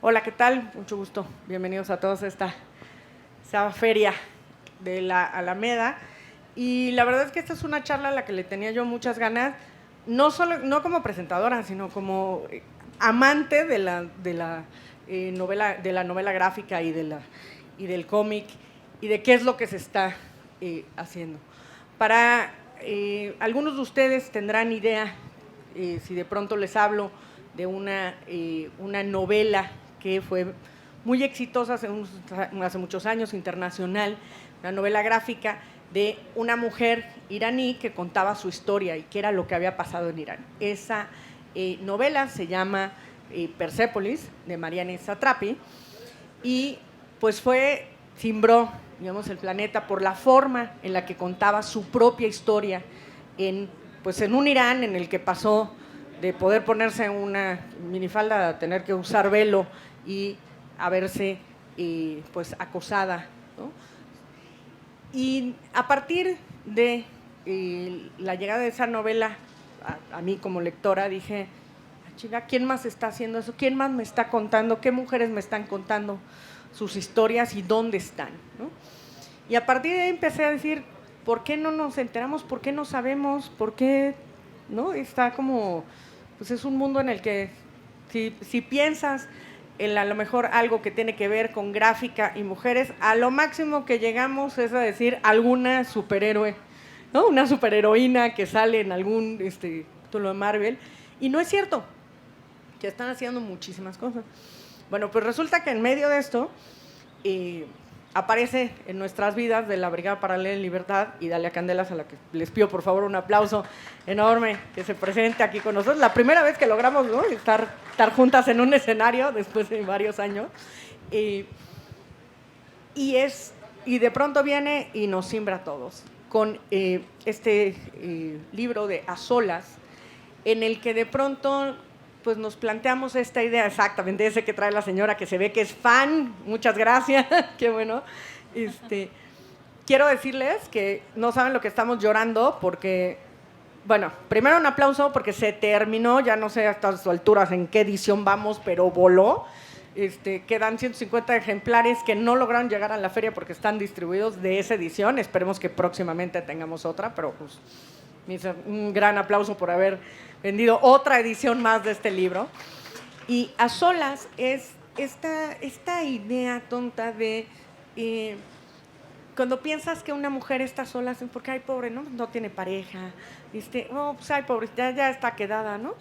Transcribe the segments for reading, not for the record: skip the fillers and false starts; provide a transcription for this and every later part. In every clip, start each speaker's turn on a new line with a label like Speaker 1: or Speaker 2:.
Speaker 1: Hola, ¿qué tal? Mucho gusto. Bienvenidos a todos a esta feria de la Alameda. Y la verdad es que esta es una charla a la que le tenía yo muchas ganas, no como presentadora, sino como amante de la novela gráfica y del cómic y de qué es lo que se está haciendo. Algunos de ustedes tendrán idea, si de pronto les hablo de una novela que fue muy exitosa hace muchos años, internacional, una novela gráfica de una mujer iraní que contaba su historia y qué era lo que había pasado en Irán. Esa novela se llama Persépolis, de Marianne Satrapi, y pues cimbró, digamos, el planeta por la forma en la que contaba su propia historia en un Irán en el que pasó de poder ponerse una minifalda a tener que usar velo y a verse acosada, ¿no? Y a partir de la llegada de esa novela a mí como lectora dije, chica, ¿quién más está haciendo eso? ¿Quién más me está contando? ¿Qué mujeres me están contando sus historias y dónde están, ¿no? Y a partir de ahí empecé a decir, ¿por qué no nos enteramos? ¿Por qué no sabemos? ¿Por qué no? Está como, pues es un mundo en el que si piensas en a lo mejor algo que tiene que ver con gráfica y mujeres, a lo máximo que llegamos es a decir alguna superhéroe, ¿no? Una superheroína que sale en algún título de Marvel, y no es cierto, que están haciendo muchísimas cosas. Bueno, pues resulta que en medio de esto aparece en nuestras vidas de la Brigada Paralela en Libertad, Idalia Candelas, a la que les pido por favor un aplauso enorme, que se presente aquí con nosotros. La primera vez que logramos, ¿no?, estar juntas en un escenario después de varios años. Y de pronto viene y nos simbra a todos con este libro de A Solas, en el que de pronto pues nos planteamos esta idea, exactamente ese que trae la señora, que se ve que es fan, muchas gracias, qué bueno. Quiero decirles que no saben lo que estamos llorando, porque, bueno, primero un aplauso porque se terminó, ya no sé a estas alturas en qué edición vamos, pero voló. Quedan 150 ejemplares que no lograron llegar a la feria porque están distribuidos de esa edición. Esperemos que próximamente tengamos otra, pero pues un gran aplauso por haber vendido otra edición más de este libro. Y A Solas es esta idea tonta de cuando piensas que una mujer está sola, porque ay, pobre, no tiene pareja, pues ay, pobre, ya está quedada, ¿no?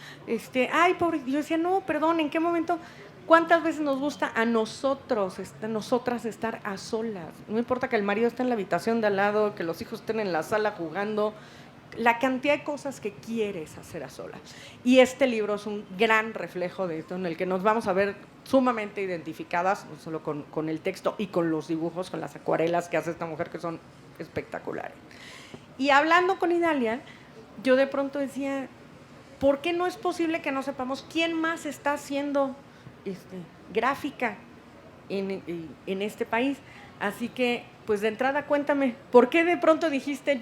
Speaker 1: Ay, pobre, yo decía, no, perdón, ¿en qué momento? ¿Cuántas veces nos gusta a nosotras estar a solas? No importa que el marido esté en la habitación de al lado, que los hijos estén en la sala jugando, la cantidad de cosas que quieres hacer a solas. Y este libro es un gran reflejo de esto, en el que nos vamos a ver sumamente identificadas, no solo con el texto y con los dibujos, con las acuarelas que hace esta mujer, que son espectaculares. Y hablando con Idalia, yo de pronto decía, ¿por qué no es posible que no sepamos quién más está haciendo gráfica en este país? Así que, pues de entrada, cuéntame, ¿por qué de pronto dijiste,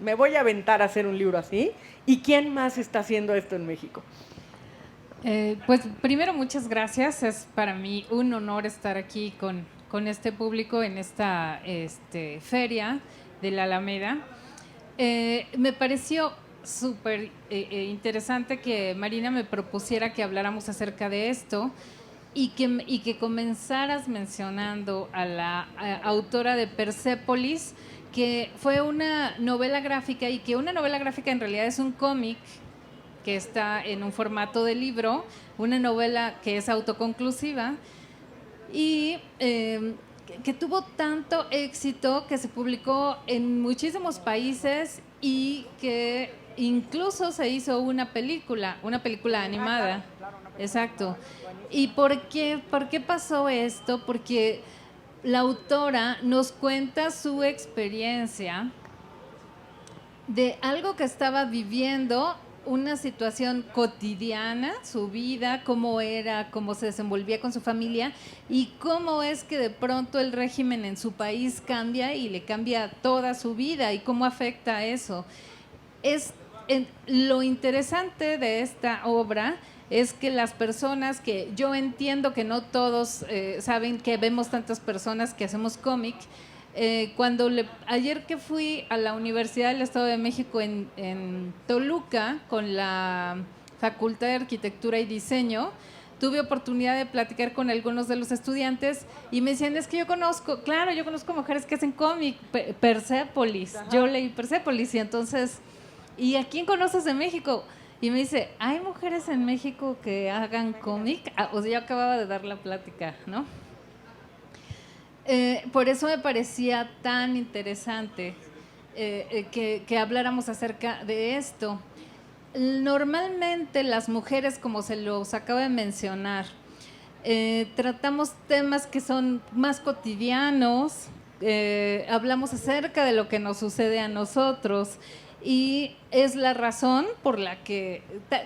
Speaker 1: me voy a aventar a hacer un libro así? ¿Y quién más está haciendo esto en México?
Speaker 2: Pues primero, muchas gracias. Es para mí un honor estar aquí con este público en esta feria de la Alameda. Me pareció súper interesante que Marina me propusiera que habláramos acerca de esto y que comenzaras mencionando a la autora de Persépolis, que fue una novela gráfica, y que una novela gráfica en realidad es un cómic que está en un formato de libro, una novela que es autoconclusiva y que tuvo tanto éxito que se publicó en muchísimos países y que incluso se hizo una película animada.
Speaker 1: Claro,
Speaker 2: Exacto. ¿Y por qué pasó esto? Porque la autora nos cuenta su experiencia de algo que estaba viviendo, una situación cotidiana, su vida, cómo era, cómo se desenvolvía con su familia y cómo es que de pronto el régimen en su país cambia y le cambia toda su vida y cómo afecta eso. Lo interesante de esta obra es que las personas que yo entiendo que no todos saben que vemos tantas personas que hacemos cómic. Ayer que fui a la Universidad del Estado de México en Toluca con la Facultad de Arquitectura y Diseño, tuve oportunidad de platicar con algunos de los estudiantes y me decían, es que yo conozco mujeres que hacen cómic, Persépolis, yo leí Persépolis y entonces, ¿y a quién conoces de México? Y me dice, ¿hay mujeres en México que hagan cómic? O sea, yo acababa de dar la plática, ¿no? Por eso me parecía tan interesante que habláramos acerca de esto. Normalmente las mujeres, como se los acabo de mencionar, tratamos temas que son más cotidianos, hablamos acerca de lo que nos sucede a nosotros y es la razón por la que,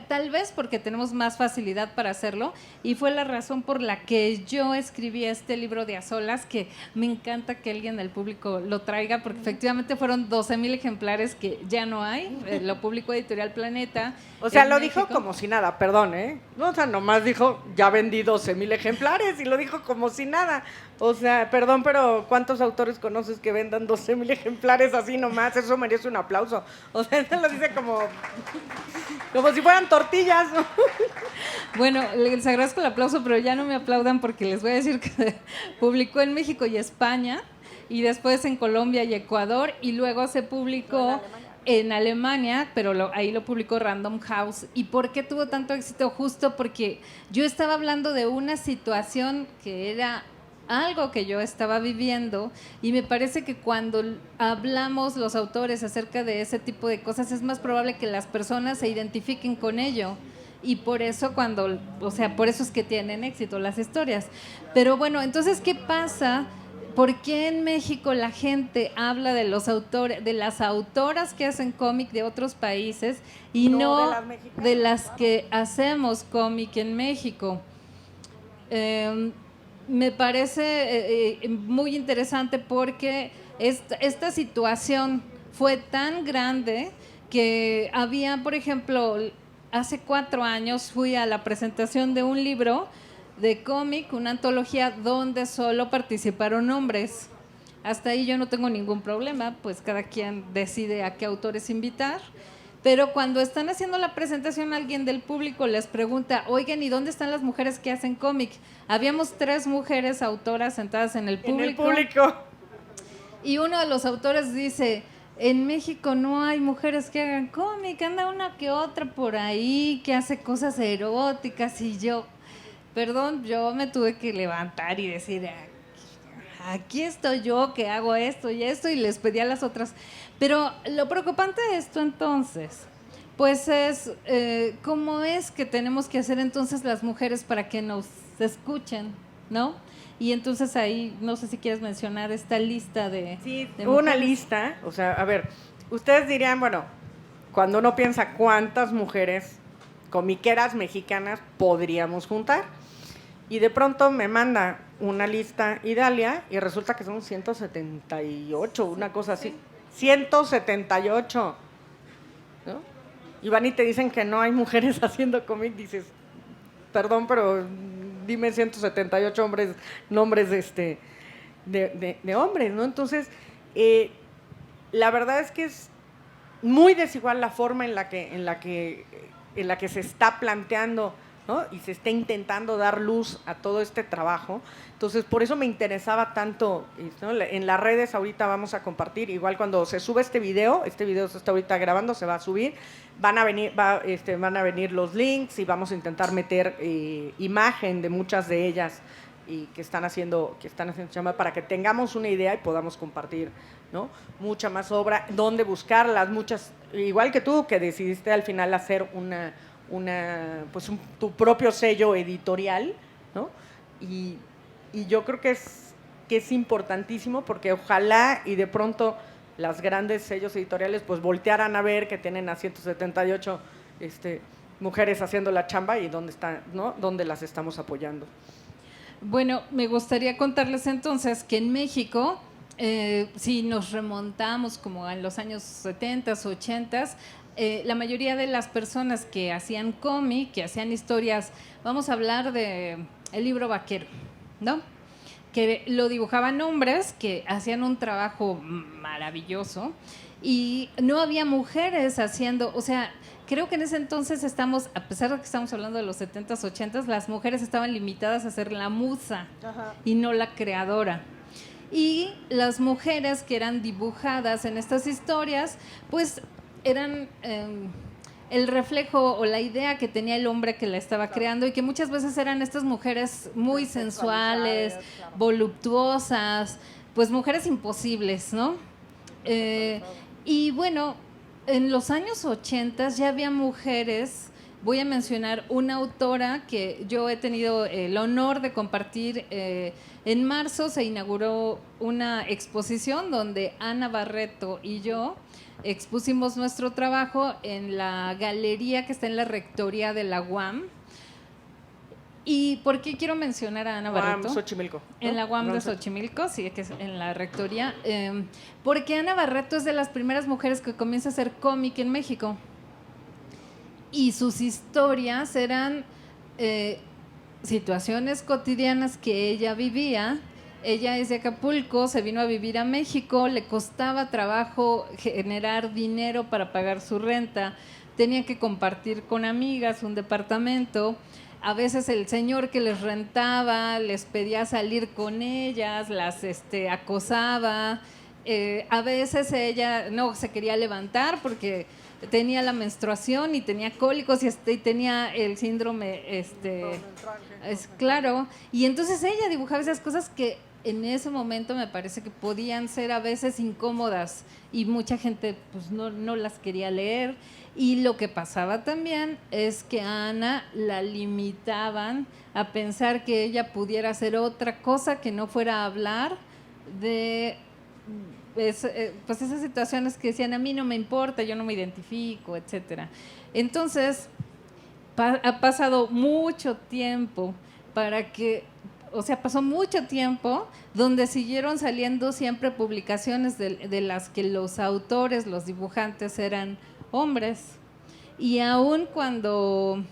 Speaker 2: tal vez porque tenemos más facilidad para hacerlo, y fue la razón por la que yo escribí este libro de A Solas, que me encanta que alguien del público lo traiga, porque efectivamente fueron 12,000 ejemplares que ya no hay, lo publicó Editorial Planeta.
Speaker 1: O sea, lo dijo como si nada, perdón, No, o sea, nomás dijo, ya vendí 12,000 ejemplares y lo dijo como si nada. O sea, perdón, pero ¿cuántos autores conoces que vendan 12,000 ejemplares así nomás? Eso merece un aplauso. O sea, él lo dice como si fueran tortillas.
Speaker 2: Bueno, les agradezco el aplauso, pero ya no me aplaudan porque les voy a decir que publicó en México y España, y después en Colombia y Ecuador, y luego se publicó en Alemania, pero ahí lo publicó Random House. ¿Y por qué tuvo tanto éxito? Justo porque yo estaba hablando de una situación que era algo que yo estaba viviendo, y me parece que cuando hablamos los autores acerca de ese tipo de cosas es más probable que las personas se identifiquen con ello, y por eso por eso es que tienen éxito las historias. Pero bueno, entonces, ¿qué pasa? ¿Por qué en México la gente habla de los autores, de las autoras que hacen cómic de otros países y no de las que hacemos cómic en México? Me parece muy interesante porque esta situación fue tan grande que había, por ejemplo, hace 4 años fui a la presentación de un libro de cómic, una antología donde solo participaron hombres. Hasta ahí yo no tengo ningún problema, pues cada quien decide a qué autores invitar. Pero cuando están haciendo la presentación, alguien del público les pregunta, oigan, ¿y dónde están las mujeres que hacen cómic? Habíamos 3 mujeres autoras sentadas en el público. Y uno de los autores dice, en México no hay mujeres que hagan cómic, anda una que otra por ahí que hace cosas eróticas, y yo, perdón, yo me tuve que levantar y decir, aquí estoy yo que hago esto y esto, y les pedí a las otras. Pero lo preocupante de esto entonces, pues es cómo es que tenemos que hacer entonces las mujeres para que nos escuchen, ¿no? Y entonces ahí, no sé si quieres mencionar esta lista de...
Speaker 1: Sí,
Speaker 2: de
Speaker 1: una lista, o sea, a ver, ustedes dirían, bueno, cuando uno piensa cuántas mujeres comiqueras mexicanas podríamos juntar, y de pronto me manda una lista Idalia y resulta que son 178, una cosa así. 178, ¿no? Y van y te dicen que no hay mujeres haciendo cómic, dices, perdón, pero dime 178 nombres de hombres, ¿no? Entonces, la verdad es que es muy desigual la forma en la que se está planteando, ¿no? Y se está intentando dar luz a todo este trabajo. Entonces, por eso me interesaba tanto, ¿no? En las redes ahorita vamos a compartir, igual cuando se sube este video se está ahorita grabando, se va a subir, van a venir los links y vamos a intentar meter imagen de muchas de ellas y que están haciendo chamba para que tengamos una idea y podamos compartir, ¿no? Mucha más obra, dónde buscarlas, muchas, igual que tú, que decidiste al final hacer tu propio sello editorial, ¿no? Y yo creo que es importantísimo, porque ojalá y de pronto las grandes sellos editoriales pues voltearan a ver que tienen a 178 mujeres haciendo la chamba y dónde están, ¿no? Dónde las estamos apoyando.
Speaker 2: Bueno, me gustaría contarles entonces que en México, si nos remontamos como en los años 70s, 80s, la mayoría de las personas que hacían cómic, que hacían historias, vamos a hablar de el libro vaquero, ¿no? Que lo dibujaban hombres que hacían un trabajo maravilloso y no había mujeres haciendo, o sea, creo que en ese entonces estamos, a pesar de que estamos hablando de los 70s, 80s, las mujeres estaban limitadas a ser la musa y no la creadora. Y las mujeres que eran dibujadas en estas historias, pues eran el reflejo o la idea que tenía el hombre que la estaba creando, y que muchas veces eran estas mujeres muy sensuales, voluptuosas, pues mujeres imposibles, ¿no? Y bueno, en los años 80 ya había mujeres. Voy a mencionar una autora que yo he tenido el honor de compartir. En marzo se inauguró una exposición donde Ana Barreto y yo expusimos nuestro trabajo en la galería que está en la rectoría de la UAM. ¿Y por qué quiero mencionar a Ana Barreto?
Speaker 1: Xochimilco, ¿no?
Speaker 2: En la UAM de Xochimilco, sí, que es en la rectoría. Porque Ana Barreto es de las primeras mujeres que comienza a hacer cómic en México. Y sus historias eran situaciones cotidianas que ella vivía. Ella es de Acapulco, se vino a vivir a México, le costaba trabajo generar dinero para pagar su renta, tenía que compartir con amigas un departamento. A veces el señor que les rentaba les pedía salir con ellas, las acosaba. A veces ella no se quería levantar porque tenía la menstruación y tenía cólicos y tenía el síndrome, claro. Y entonces ella dibujaba esas cosas que en ese momento me parece que podían ser a veces incómodas y mucha gente pues no las quería leer. Y lo que pasaba también es que a Ana la limitaban a pensar que ella pudiera hacer otra cosa que no fuera a hablar de pues esas situaciones que decían, a mí no me importa, yo no me identifico, etcétera. Entonces ha pasado mucho tiempo pasó mucho tiempo donde siguieron saliendo siempre publicaciones de las que los autores, los dibujantes eran hombres. Y aún cuando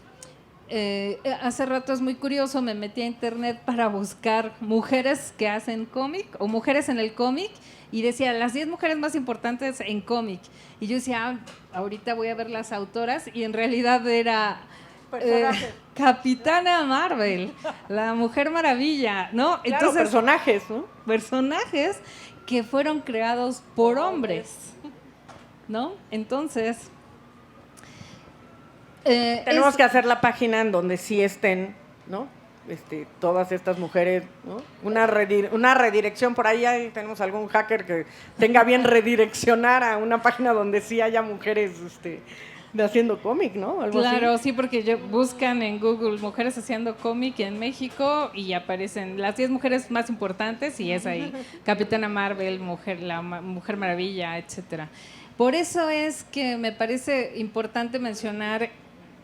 Speaker 2: hace rato, es muy curioso, me metí a internet para buscar mujeres que hacen cómic o mujeres en el cómic, y decía las 10 mujeres más importantes en cómic, y yo decía, ahorita voy a ver las autoras, y en realidad era Capitana Marvel, la Mujer Maravilla, ¿no?
Speaker 1: Claro,
Speaker 2: entonces,
Speaker 1: personajes, ¿no?
Speaker 2: Personajes que fueron creados por hombres, ¿no? Entonces
Speaker 1: tenemos que hacer la página en donde sí estén, ¿no? Todas estas mujeres, ¿no? Una redirección por ahí tenemos algún hacker que tenga bien redireccionar a una página donde sí haya mujeres haciendo cómic, ¿no? Algo
Speaker 2: claro,
Speaker 1: así.
Speaker 2: Sí, porque buscan en Google mujeres haciendo cómic en México y aparecen las 10 mujeres más importantes y es ahí Capitana Marvel, la Mujer Maravilla, etcétera. Por eso es que me parece importante mencionar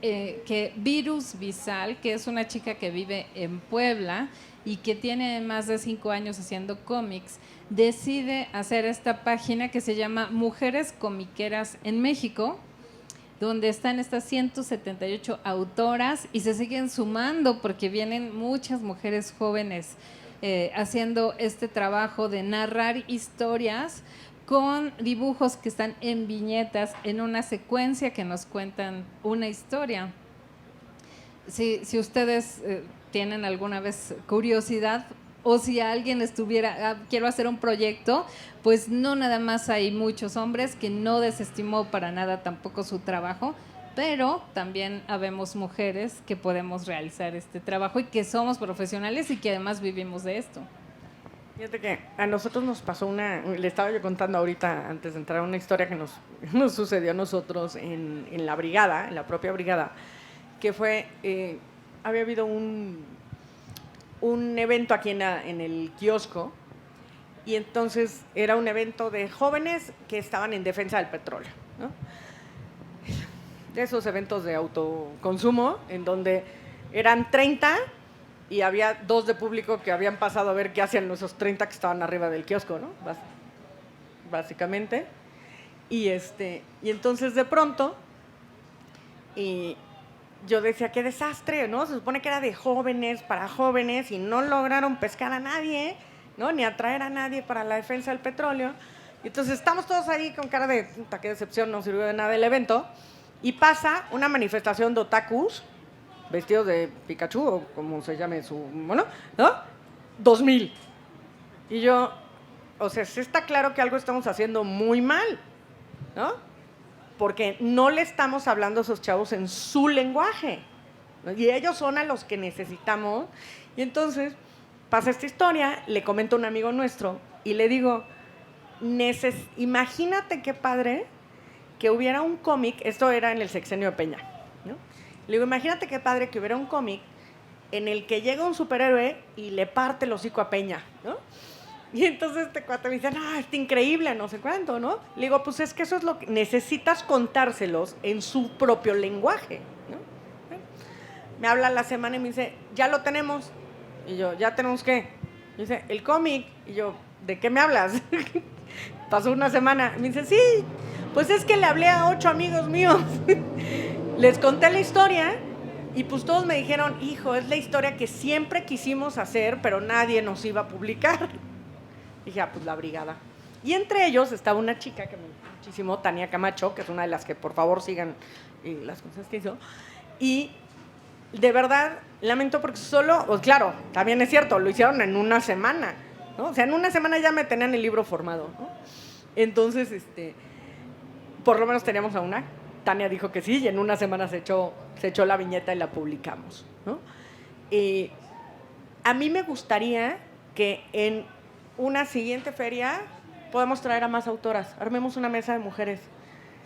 Speaker 2: que Virus Visal, que es una chica que vive en Puebla y que tiene más de 5 años haciendo cómics, decide hacer esta página que se llama Mujeres Comiqueras en México, donde están estas 178 autoras y se siguen sumando porque vienen muchas mujeres jóvenes haciendo este trabajo de narrar historias con dibujos que están en viñetas, en una secuencia que nos cuentan una historia. Si ustedes tienen alguna vez curiosidad, o si alguien quiero hacer un proyecto, pues no nada más hay muchos hombres, que no desestimó para nada tampoco su trabajo, pero también habemos mujeres que podemos realizar este trabajo y que somos profesionales y que además vivimos de esto.
Speaker 1: Fíjate que a nosotros nos pasó le estaba yo contando ahorita antes de entrar, una historia que nos sucedió a nosotros en la brigada, en la propia brigada, que fue, había habido un evento aquí en el kiosco, y entonces era un evento de jóvenes que estaban en defensa del petróleo, ¿no? De esos eventos de autoconsumo en donde eran 30 y había 2 de público que habían pasado a ver qué hacían esos 30 que estaban arriba del kiosco, ¿no? Básicamente. Y entonces de pronto Y yo decía, qué desastre, ¿no? Se supone que era de jóvenes, para jóvenes, y no lograron pescar a nadie, ¿no? Ni atraer a nadie para la defensa del petróleo. Y entonces estamos todos ahí con cara de, puta, qué decepción, no sirvió de nada el evento. Y pasa una manifestación de otakus, vestidos de Pikachu, o como se llame su mono, ¿no? 2000. Y yo, o sea, sí está claro que algo estamos haciendo muy mal, ¿no? Porque no le estamos hablando a esos chavos en su lenguaje, ¿no? Y ellos son a los que necesitamos. Y entonces pasa esta historia, le comento a un amigo nuestro y le digo, imagínate qué padre que hubiera un cómic, esto era en el sexenio de Peña, ¿no? Le digo, imagínate qué padre que hubiera un cómic en el que llega un superhéroe y le parte el hocico a Peña, ¿no? Y entonces este cuate me dice, no, está increíble, no sé cuánto, ¿no? Le digo, pues es que eso es lo que necesitas contárselos en su propio lenguaje, ¿no? Me habla la semana y me dice, ya lo tenemos. Y yo, ¿ya tenemos qué? Y dice, el cómic. Y yo, ¿de qué me hablas? Pasó una semana. Me dice, sí, pues es que le hablé a 8 amigos míos. Les conté la historia y pues todos me dijeron, hijo, es la historia que siempre quisimos hacer, pero nadie nos iba a publicar. Dije, pues la brigada. Y entre ellos estaba una chica que me gustó muchísimo, Tania Camacho, que es una de las que por favor sigan las cosas que hizo. Y de verdad, lamento porque pues claro, también es cierto, lo hicieron en una semana, ¿no? O sea, en una semana ya me tenían el libro formado, ¿no? Entonces, por lo menos teníamos a una. Tania dijo que sí y en una semana se echó la viñeta y la publicamos, ¿no? A mí me gustaría que en una siguiente feria podamos traer a más autoras, armemos una mesa de mujeres.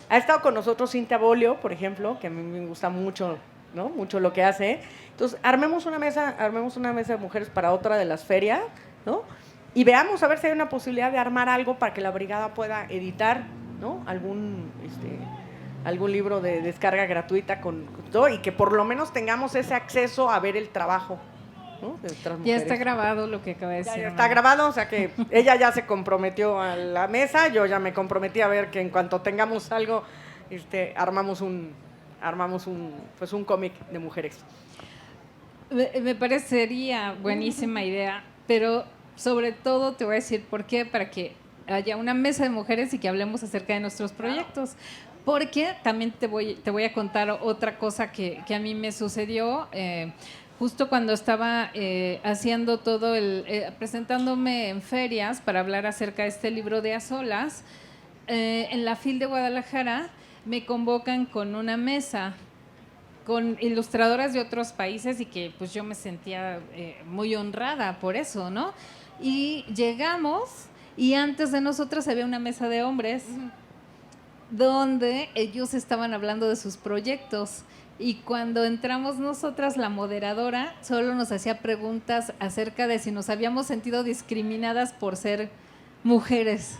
Speaker 1: Ha estado con nosotros Cintia Bolio, por ejemplo, que a mí me gusta mucho, ¿no? Mucho lo que hace. Entonces, armemos una mesa de mujeres para otra de las ferias, ¿no? Y veamos a ver si hay una posibilidad de armar algo para que la brigada pueda editar, ¿no? Algún libro de descarga gratuita con todo y que por lo menos tengamos ese acceso a ver el trabajo, ¿no?
Speaker 2: Ya está grabado lo que acaba de decir.
Speaker 1: Ya está grabado, o sea que ella ya se comprometió a la mesa, yo ya me comprometí a ver que en cuanto tengamos algo, armamos un cómic de mujeres.
Speaker 2: Me parecería buenísima idea, pero sobre todo te voy a decir por qué, para que haya una mesa de mujeres y que hablemos acerca de nuestros proyectos. Porque también te voy a contar otra cosa que a mí me sucedió justo cuando estaba haciendo todo presentándome en ferias para hablar acerca de este libro de A Solas. En la FIL de Guadalajara me convocan con una mesa con ilustradoras de otros países y que pues yo me sentía muy honrada por eso, ¿no? Y llegamos y antes de nosotras había una mesa de hombres donde ellos estaban hablando de sus proyectos y cuando entramos nosotras, la moderadora solo nos hacía preguntas acerca de si nos habíamos sentido discriminadas por ser mujeres,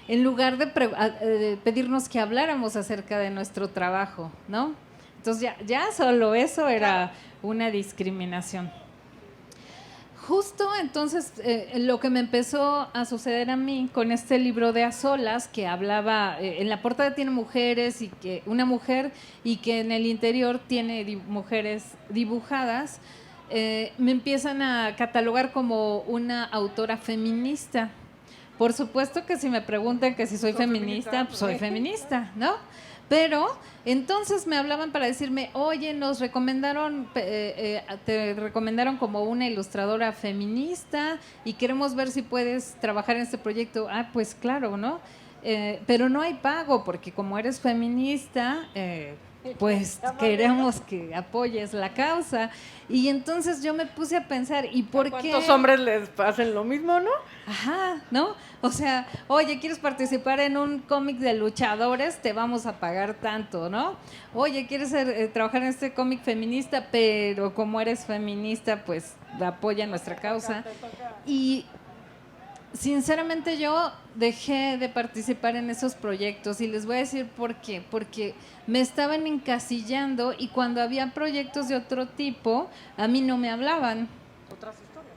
Speaker 2: en lugar de pedirnos que habláramos acerca de nuestro trabajo, ¿no? Entonces ya solo eso era una discriminación. Justo entonces lo que me empezó a suceder a mí con este libro de A Solas, que hablaba, en la portada tiene mujeres, y que una mujer, y que en el interior tiene mujeres dibujadas, me empiezan a catalogar como una autora feminista. Por supuesto que si me preguntan que si soy feminista, pues soy feminista, ¿no? Pero entonces me hablaban para decirme, oye, nos recomendaron, te recomendaron como una ilustradora feminista y queremos ver si puedes trabajar en este proyecto. Ah, pues claro, ¿no? Pero no hay pago porque como eres feminista, pues queremos que apoyes la causa. Y entonces yo me puse a pensar, ¿y por qué?
Speaker 1: ¿Cuántos hombres les hacen lo mismo, no?
Speaker 2: Ajá, ¿no? O sea, oye, ¿quieres participar en un cómic de luchadores? Te vamos a pagar tanto, ¿no? Oye, ¿quieres trabajar en este cómic feminista? Pero como eres feminista, pues apoya nuestra causa. Y sinceramente yo dejé de participar en esos proyectos y les voy a decir por qué. Porque me estaban encasillando y cuando había proyectos de otro tipo, a mí no me hablaban.
Speaker 1: Otras historias.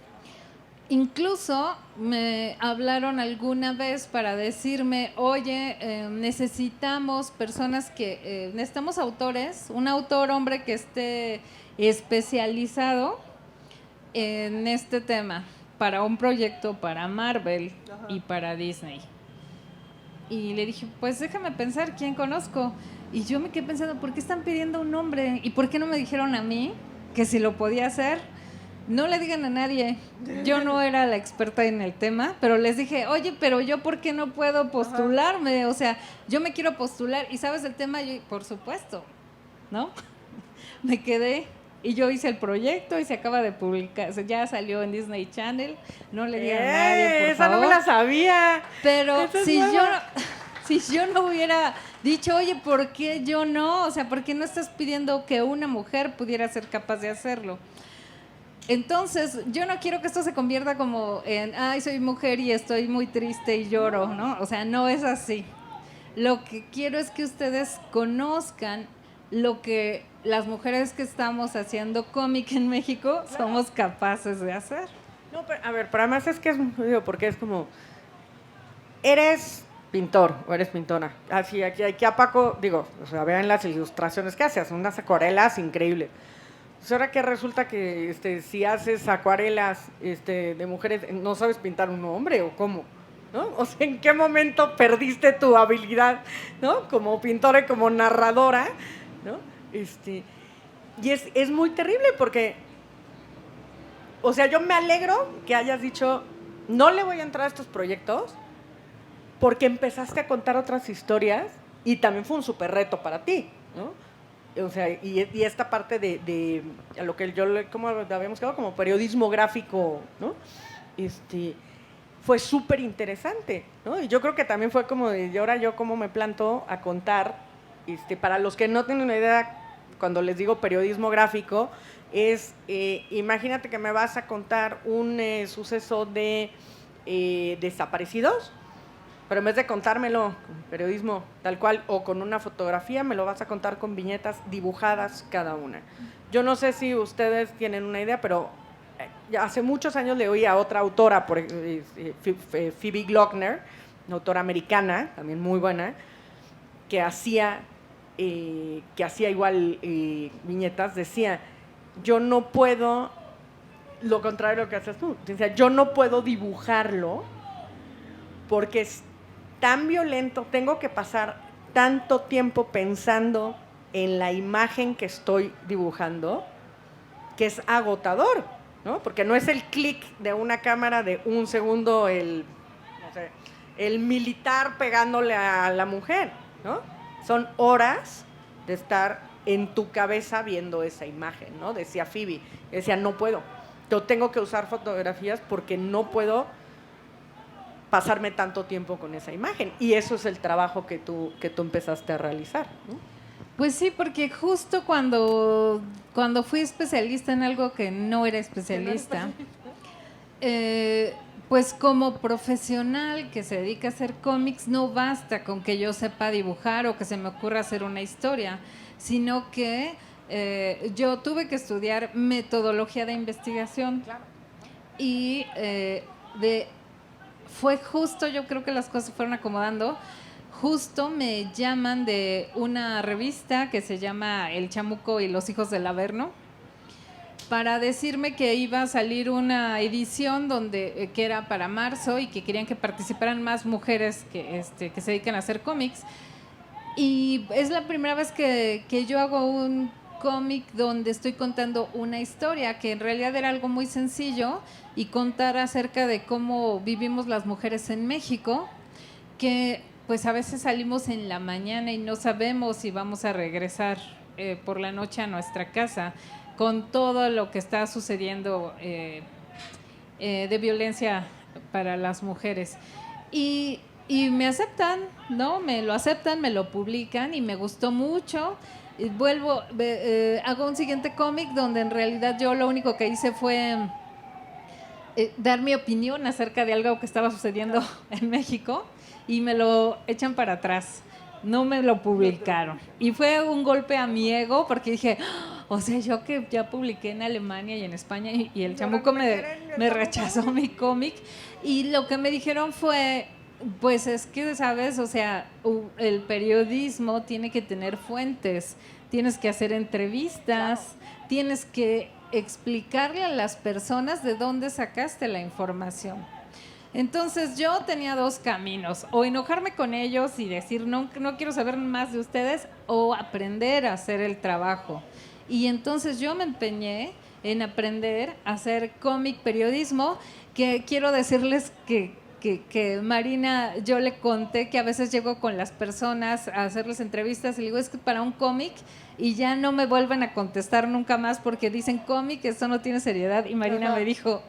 Speaker 2: Incluso me hablaron alguna vez para decirme, oye, necesitamos personas que, necesitamos autores, un autor hombre que esté especializado en este tema para un proyecto para Marvel. Ajá. Y para Disney. Y le dije, pues déjame pensar quién conozco. Y yo me quedé pensando, ¿por qué están pidiendo un nombre? ¿Y por qué no me dijeron a mí que si lo podía hacer? No le digan a nadie, yo no era la experta en el tema, pero les dije, oye, pero yo ¿por qué no puedo postularme? Ajá. O sea, yo me quiero postular y ¿sabes el tema? Yo, por supuesto, ¿no? Me quedé y yo hice el proyecto y se acaba de publicar, ya salió en Disney Channel, no le digan a nadie, por
Speaker 1: esa
Speaker 2: favor.
Speaker 1: No me la sabía.
Speaker 2: Pero si yo no hubiera dicho, oye, ¿por qué yo no? O sea, ¿por qué no estás pidiendo que una mujer pudiera ser capaz de hacerlo? Entonces, yo no quiero que esto se convierta como en, ay, soy mujer y estoy muy triste y lloro, ¿no? O sea, no es así. Lo que quiero es que ustedes conozcan lo que las mujeres que estamos haciendo cómic en México somos capaces de hacer.
Speaker 1: No, pero, a ver, pero además es que es, digo, porque es como, eres pintor o eres pintora. Así, aquí a Paco, digo, o sea, vean las ilustraciones que hace, hacen unas acuarelas increíbles. Pues ahora que resulta que si haces acuarelas de mujeres, ¿no sabes pintar un hombre o cómo? ¿No? O sea, ¿en qué momento perdiste tu habilidad, ¿no? Como pintora y como narradora, ¿no? Y es muy terrible porque, o sea, yo me alegro que hayas dicho, no le voy a entrar a estos proyectos porque empezaste a contar otras historias y también fue un súper reto para ti, ¿no? O sea, y esta parte de a lo que yo como habíamos quedado como periodismo gráfico, ¿no? Fue súper interesante, ¿no? Y yo creo que también fue como de, y ahora yo cómo me planto a contar, para los que no tienen una idea, cuando les digo periodismo gráfico, es, imagínate que me vas a contar un suceso de desaparecidos, pero en vez de contármelo con periodismo tal cual o con una fotografía, me lo vas a contar con viñetas dibujadas cada una. Yo no sé si ustedes tienen una idea, pero hace muchos años le oí a otra autora, Phoebe Glockner, una autora americana, también muy buena, que hacía igual viñetas, decía, yo no puedo, lo contrario de lo que haces tú, decía, yo no puedo dibujarlo porque es tan violento, tengo que pasar tanto tiempo pensando en la imagen que estoy dibujando, que es agotador, ¿no? Porque no es el clic de una cámara de un segundo, el militar pegándole a la mujer, ¿no? Son horas de estar en tu cabeza viendo esa imagen, ¿no? Decía Phoebe, decía, no puedo, yo tengo que usar fotografías porque no puedo pasarme tanto tiempo con esa imagen. Y eso es el trabajo que tú empezaste a realizar, ¿no?
Speaker 2: Pues sí, porque justo cuando fui especialista en algo que no era especialista, pues como profesional que se dedica a hacer cómics, no basta con que yo sepa dibujar o que se me ocurra hacer una historia, sino que yo tuve que estudiar metodología de investigación. Claro. Y fue justo, yo creo que las cosas se fueron acomodando. Justo me llaman de una revista que se llama El Chamuco y los hijos del Averno para decirme que iba a salir una edición que era para marzo y que querían que participaran más mujeres que se dedican a hacer cómics. Y es la primera vez que yo hago un cómic donde estoy contando una historia que en realidad era algo muy sencillo y contar acerca de cómo vivimos las mujeres en México, que pues a veces salimos en la mañana y no sabemos si vamos a regresar por la noche a nuestra casa con todo lo que está sucediendo de violencia para las mujeres. Y me aceptan, ¿no? Me lo aceptan, me lo publican y me gustó mucho. Y hago un siguiente cómic donde en realidad yo lo único que hice fue dar mi opinión acerca de algo que estaba sucediendo en México y me lo echan para atrás. No me lo publicaron. Y fue un golpe a mi ego porque dije, O sea, yo que ya publiqué en Alemania y en España y el chamuco me rechazó mi cómic. Y lo que me dijeron fue, pues es que, ¿sabes? O sea, el periodismo tiene que tener fuentes, tienes que hacer entrevistas, tienes que explicarle a las personas de dónde sacaste la información. Entonces yo tenía dos caminos, o enojarme con ellos y decir no quiero saber más de ustedes, o aprender a hacer el trabajo. Y entonces yo me empeñé en aprender a hacer cómic periodismo, que quiero decirles que Marina, yo le conté que a veces llego con las personas a hacerles entrevistas y le digo, es que para un cómic, y ya no me vuelven a contestar nunca más porque dicen cómic, eso no tiene seriedad. Y Marina me dijo,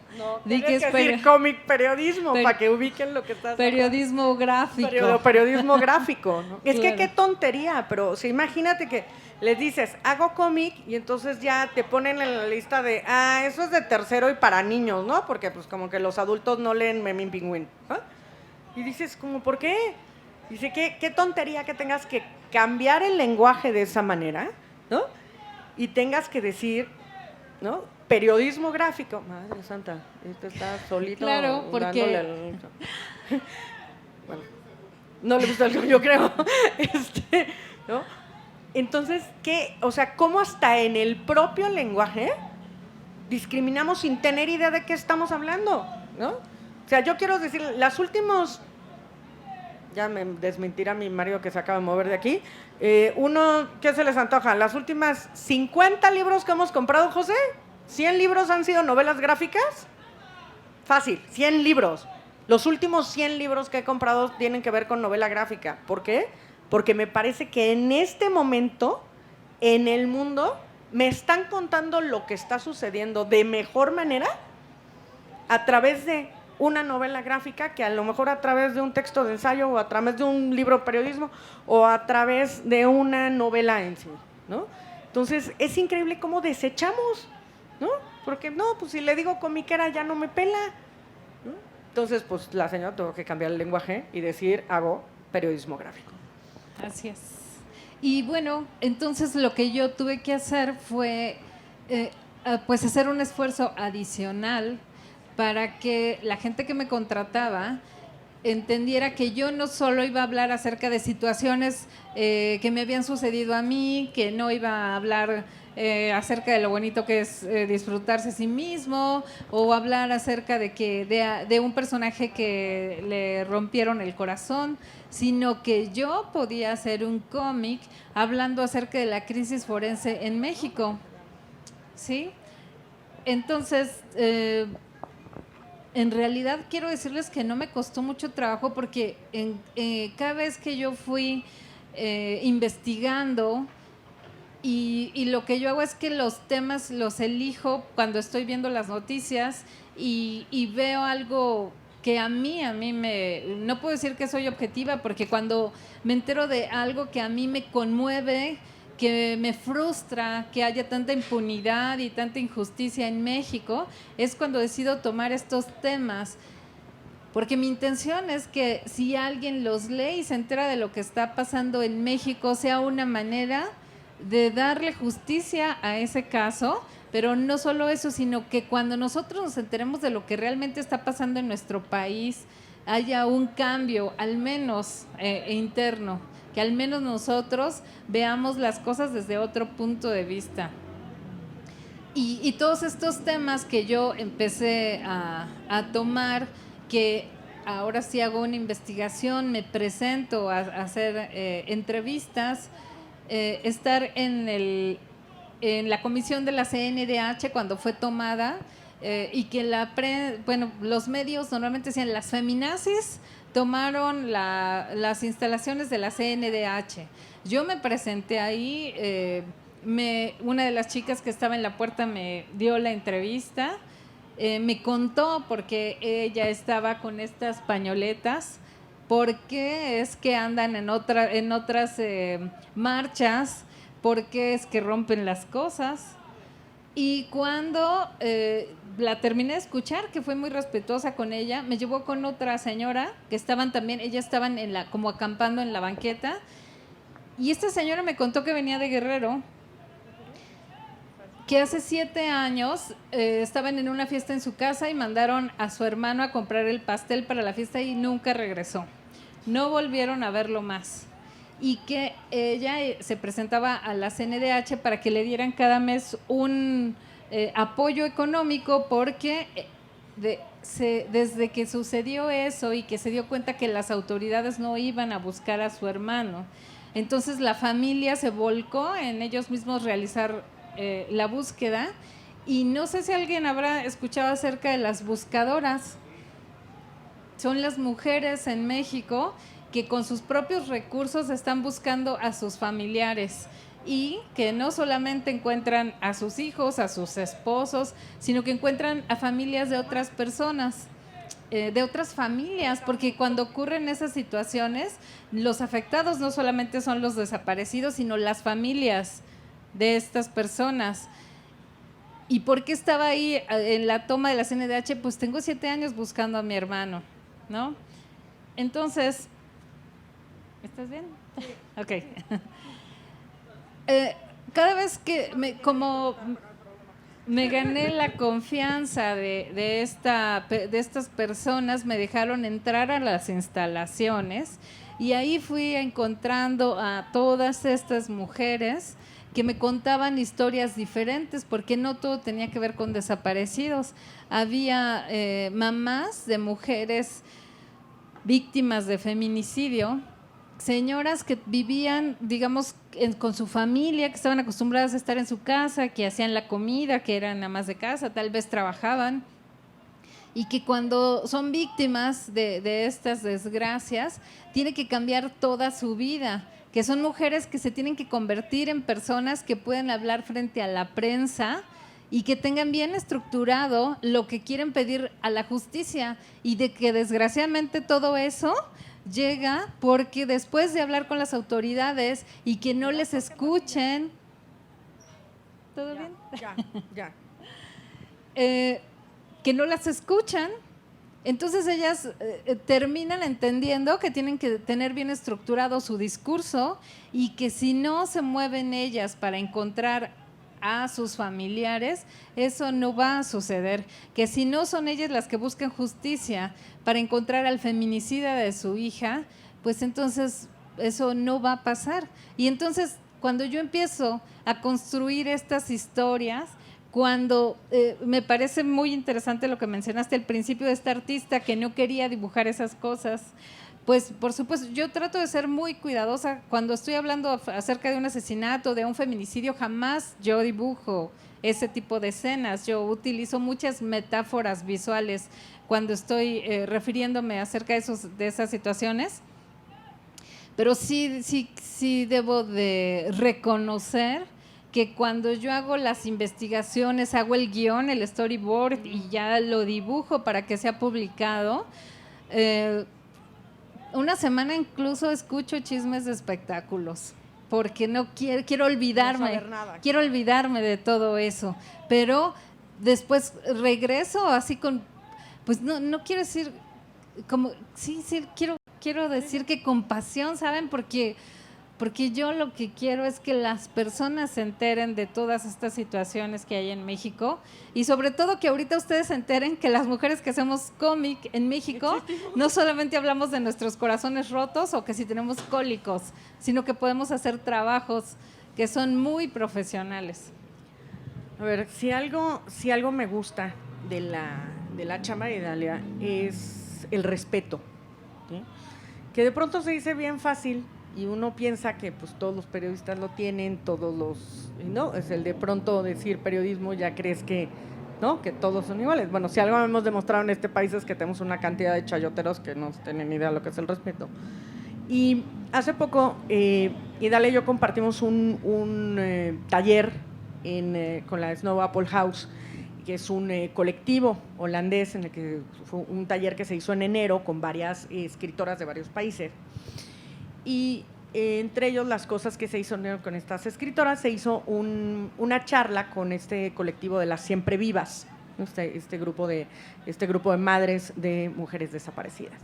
Speaker 1: di que es decir cómic periodismo, para que ubiquen lo que estás
Speaker 2: periodismo hablando. Gráfico.
Speaker 1: Periodismo gráfico, ¿no? Es
Speaker 2: claro.
Speaker 1: que qué tontería, pero o sea, imagínate que les dices, hago cómic, y entonces ya te ponen en la lista de, eso es de tercero y para niños, ¿no? Porque pues como que los adultos no leen Memín Pingüín, ¿no? Y dices, como, ¿por qué? Dice, qué tontería que tengas que cambiar el lenguaje de esa manera, ¿no? Y tengas que decir, ¿no? Periodismo gráfico. Madre santa, esto está solito.
Speaker 2: Claro, porque...
Speaker 1: Bueno, no le gusta el yo creo. ¿No? Entonces, ¿qué? O sea, ¿cómo hasta en el propio lenguaje discriminamos sin tener idea de qué estamos hablando? ¿No? O sea, yo quiero decir, las últimos... Ya me desmentirá mi marido que se acaba de mover de aquí. Uno, ¿qué se les antoja? Las últimas 50 libros que hemos comprado, José, 100 libros han sido novelas gráficas. Fácil, 100 libros. Los últimos 100 libros que he comprado tienen que ver con novela gráfica. ¿Por qué? Porque me parece que en este momento, en el mundo, me están contando lo que está sucediendo de mejor manera a través de una novela gráfica que a lo mejor a través de un texto de ensayo o a través de un libro de periodismo o a través de una novela en sí, ¿no? Entonces, es increíble cómo desechamos, ¿no? Porque, no, pues si le digo comiquera ya no me pela, ¿no? Entonces, pues la señora tuvo que cambiar el lenguaje y decir, hago periodismo gráfico.
Speaker 2: Así es. Y bueno, entonces lo que yo tuve que hacer fue, pues hacer un esfuerzo adicional para que la gente que me contrataba entendiera que yo no solo iba a hablar acerca de situaciones que me habían sucedido a mí, que no iba a hablar acerca de lo bonito que es disfrutarse a sí mismo, o hablar acerca de un personaje que le rompieron el corazón, sino que yo podía hacer un cómic hablando acerca de la crisis forense en México, ¿sí? Entonces, en realidad quiero decirles que no me costó mucho trabajo porque cada vez que yo fui investigando, y lo que yo hago es que los temas los elijo cuando estoy viendo las noticias y veo algo que a mí no puedo decir que soy objetiva, porque cuando me entero de algo que a mí me conmueve, que me frustra que haya tanta impunidad y tanta injusticia en México, es cuando decido tomar estos temas, porque mi intención es que si alguien los lee y se entera de lo que está pasando en México, sea una manera de darle justicia a ese caso, pero no solo eso, sino que cuando nosotros nos enteremos de lo que realmente está pasando en nuestro país, haya un cambio, al menos interno, que al menos nosotros veamos las cosas desde otro punto de vista. Y todos estos temas que yo empecé a tomar, que ahora sí hago una investigación, me presento a hacer entrevistas, estar en la comisión de la CNDH cuando fue tomada, y que los medios normalmente decían las feminazis tomaron las instalaciones de la CNDH. Yo me presenté ahí, una de las chicas que estaba en la puerta me dio la entrevista, me contó porque ella estaba con estas pañoletas, por qué es que andan en otras marchas, por qué es que rompen las cosas. Y cuando la terminé de escuchar, que fue muy respetuosa con ella, me llevó con otra señora que estaban también, ellas estaban como acampando en la banqueta, y esta señora me contó que venía de Guerrero que hace 7 años estaban en una fiesta en su casa y mandaron a su hermano a comprar el pastel para la fiesta y nunca regresó. No volvieron a verlo más. Y que ella se presentaba a la CNDH para que le dieran cada mes un apoyo económico porque desde que sucedió eso y que se dio cuenta que las autoridades no iban a buscar a su hermano, entonces la familia se volcó en ellos mismos realizar la búsqueda. Y no sé si alguien habrá escuchado acerca de las buscadoras. Son las mujeres en México que con sus propios recursos están buscando a sus familiares y que no solamente encuentran a sus hijos, a sus esposos, sino que encuentran a familias de otras personas, de otras familias, porque cuando ocurren esas situaciones, los afectados no solamente son los desaparecidos, sino las familias de estas personas. ¿Y por qué estaba ahí en la toma de la CNDH? Pues tengo 7 años buscando a mi hermano, ¿no? Entonces, ¿estás bien? Ok. Cada vez que como me gané la confianza de estas personas, me dejaron entrar a las instalaciones y ahí fui encontrando a todas estas mujeres que me contaban historias diferentes, porque no todo tenía que ver con desaparecidos. Había mamás de mujeres víctimas de feminicidio, señoras que vivían, digamos, con su familia, que estaban acostumbradas a estar en su casa, que hacían la comida, que eran amas de casa, tal vez trabajaban, y que cuando son víctimas de estas desgracias, tiene que cambiar toda su vida, que son mujeres que se tienen que convertir en personas que pueden hablar frente a la prensa y que tengan bien estructurado lo que quieren pedir a la justicia, y de que desgraciadamente todo eso llega porque después de hablar con las autoridades y que no les escuchen, ¿todo bien?
Speaker 1: Ya.
Speaker 2: Que no las escuchan, entonces ellas terminan entendiendo que tienen que tener bien estructurado su discurso y que si no se mueven ellas para encontrar a sus familiares, eso no va a suceder, que si no son ellas las que buscan justicia para encontrar al feminicida de su hija, pues entonces eso no va a pasar. Y entonces cuando yo empiezo a construir estas historias, cuando me parece muy interesante lo que mencionaste al principio de esta artista que no quería dibujar esas cosas, pues por supuesto yo trato de ser muy cuidadosa cuando estoy hablando acerca de un asesinato, de un feminicidio. Jamás yo dibujo ese tipo de escenas. Yo utilizo muchas metáforas visuales cuando estoy refiriéndome acerca de esas situaciones, pero sí debo de reconocer que cuando yo hago las investigaciones, hago el guión, el storyboard y ya lo dibujo para que sea publicado, una semana incluso escucho chismes de espectáculos, porque no quiero olvidarme, quiero olvidarme de todo eso, pero después regreso así con, pues no quiero decir, como, sí, quiero decir que con pasión, ¿saben? Porque yo lo que quiero es que las personas se enteren de todas estas situaciones que hay en México, y sobre todo que ahorita ustedes se enteren que las mujeres que hacemos cómic en México no solamente hablamos de nuestros corazones rotos o que si tenemos cólicos, sino que podemos hacer trabajos que son muy profesionales.
Speaker 1: A ver, si algo me gusta de la chamba de Idalia es el respeto, ¿sí? Que de pronto se dice bien fácil y uno piensa que pues todos los periodistas lo tienen, no, es el de pronto decir periodismo, ya crees que, ¿no? Que todos son iguales. Bueno, si algo hemos demostrado en este país es que tenemos una cantidad de chayoteros que no tienen ni idea de lo que es el respeto. Y hace poco, Idalia y yo compartimos un taller con la Snow Apple House, que es un colectivo holandés en el que fue un taller que se hizo en enero con varias escritoras de varios países. Y entre ellos las cosas que se hizo con estas escritoras, se hizo una charla con este colectivo de las Siempre Vivas, este grupo de madres de mujeres desaparecidas.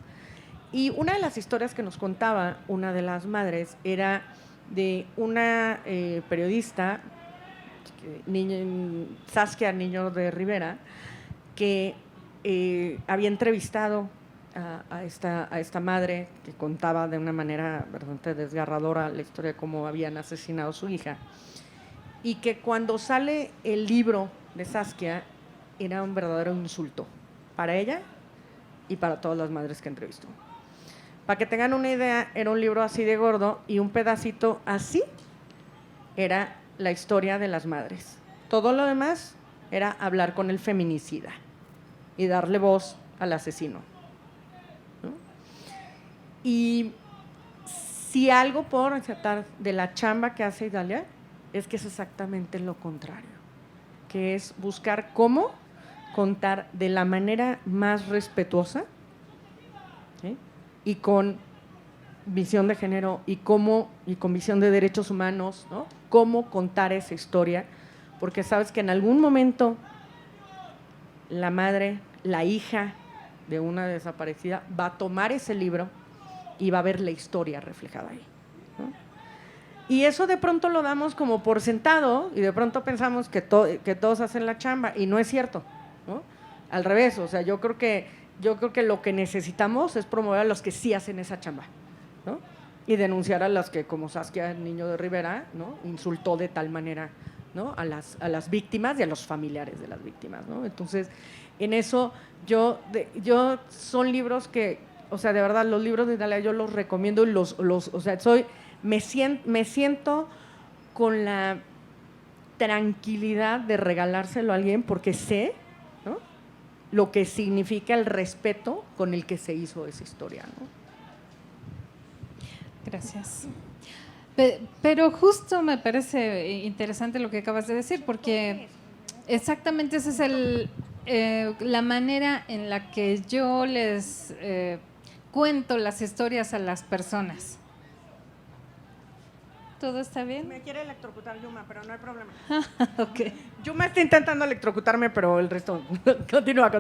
Speaker 1: Y una de las historias que nos contaba una de las madres era de una periodista Saskia Niño de Rivera, que había entrevistado a esta madre que contaba de una manera bastante desgarradora la historia de cómo habían asesinado a su hija, y que cuando sale el libro de Saskia era un verdadero insulto para ella y para todas las madres que entrevistó. Para que tengan una idea, era un libro así de gordo y un pedacito así era la historia de las madres. Todo lo demás era hablar con el feminicida y darle voz al asesino, ¿no? Y si algo puedo resaltar de la chamba que hace Idalia, es que es exactamente lo contrario, que es buscar cómo contar de la manera más respetuosa, ¿sí? Y con visión de género y con visión de derechos humanos, ¿no? Cómo contar esa historia, porque sabes que en algún momento la madre, la hija de una desaparecida va a tomar ese libro y va a ver la historia reflejada ahí, ¿no? Y eso de pronto lo damos como por sentado y de pronto pensamos que todos hacen la chamba y no es cierto, ¿no? Al revés, o sea, yo creo que lo que necesitamos es promover a los que sí hacen esa chamba, ¿no? Y denunciar a las que, como Saskia Niño de Rivera, ¿no? Insultó de tal manera, ¿no? a las víctimas y a los familiares de las víctimas, ¿no? Entonces, en eso yo son libros que, o sea, de verdad, los libros de Idalia yo los recomiendo y o sea, me siento con la tranquilidad de regalárselo a alguien porque sé, ¿no? Lo que significa el respeto con el que se hizo esa historia, ¿no?
Speaker 2: Gracias. Pero justo me parece interesante lo que acabas de decir, porque exactamente esa es la manera en la que yo les cuento las historias a las personas. ¿Todo está bien?
Speaker 1: Me quiere electrocutar Yuma, pero no hay problema.
Speaker 2: Okay.
Speaker 1: Yuma está intentando electrocutarme, pero el resto… Continúa.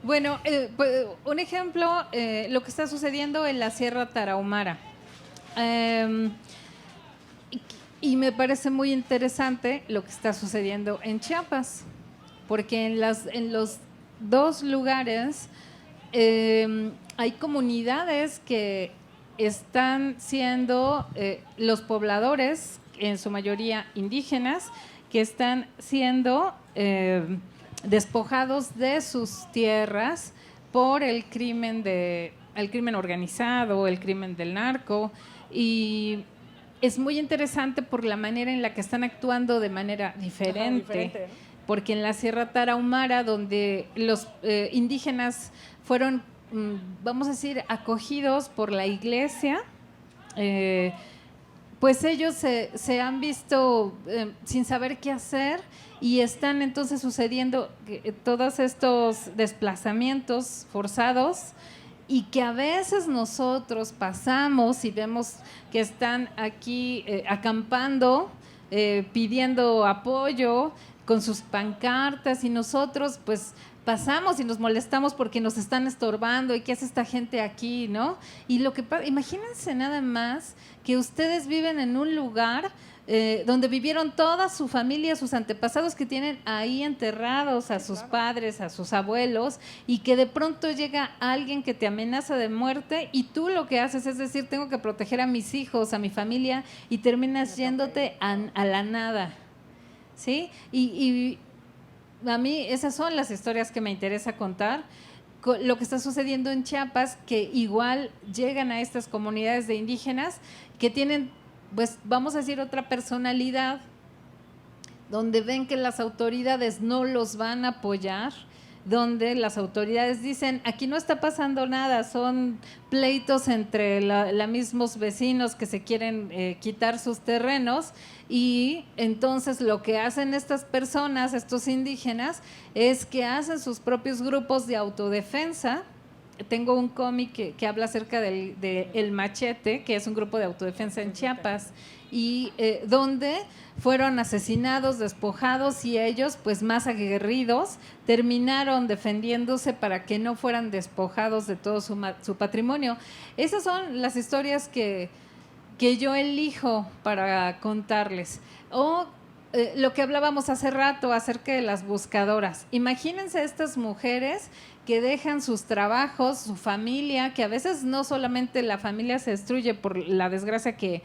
Speaker 2: Bueno, pues, un ejemplo, lo que está sucediendo en la Sierra Tarahumara. Y me parece muy interesante lo que está sucediendo en Chiapas, porque en los dos lugares hay comunidades que están siendo los pobladores, en su mayoría indígenas, que están siendo despojados de sus tierras por el crimen organizado, el crimen del narco, y es muy interesante por la manera en la que están actuando de manera diferente. Porque en la Sierra Tarahumara, donde los indígenas fueron, vamos a decir, acogidos por la iglesia, pues ellos se han visto sin saber qué hacer y están entonces sucediendo todos estos desplazamientos forzados, y que a veces nosotros pasamos y vemos que están aquí acampando, pidiendo apoyo con sus pancartas, y nosotros pues pasamos y nos molestamos porque nos están estorbando y qué hace esta gente aquí, ¿no? Y lo que pasa, imagínense nada más que ustedes viven en un lugar donde vivieron toda su familia, sus antepasados, que tienen ahí enterrados a sus padres, a sus abuelos, y que de pronto llega alguien que te amenaza de muerte y tú lo que haces es decir, tengo que proteger a mis hijos, a mi familia, y terminas yéndote a la nada, ¿sí? Y a mí esas son las historias que me interesa contar. Lo que está sucediendo en Chiapas, que igual llegan a estas comunidades de indígenas que tienen, pues vamos a decir, otra personalidad, donde ven que las autoridades no los van a apoyar, donde las autoridades dicen, aquí no está pasando nada, son pleitos entre los mismos vecinos que se quieren quitar sus terrenos, y entonces lo que hacen estas personas, estos indígenas, es que hacen sus propios grupos de autodefensa. Tengo un cómic que habla acerca de El Machete, que es un grupo de autodefensa en Chiapas, y donde fueron asesinados, despojados, y ellos, pues más aguerridos, terminaron defendiéndose para que no fueran despojados de todo su patrimonio. Esas son las historias que yo elijo para contarles. O lo que hablábamos hace rato acerca de las buscadoras. Imagínense estas mujeres que dejan sus trabajos, su familia, que a veces no solamente la familia se destruye por la desgracia que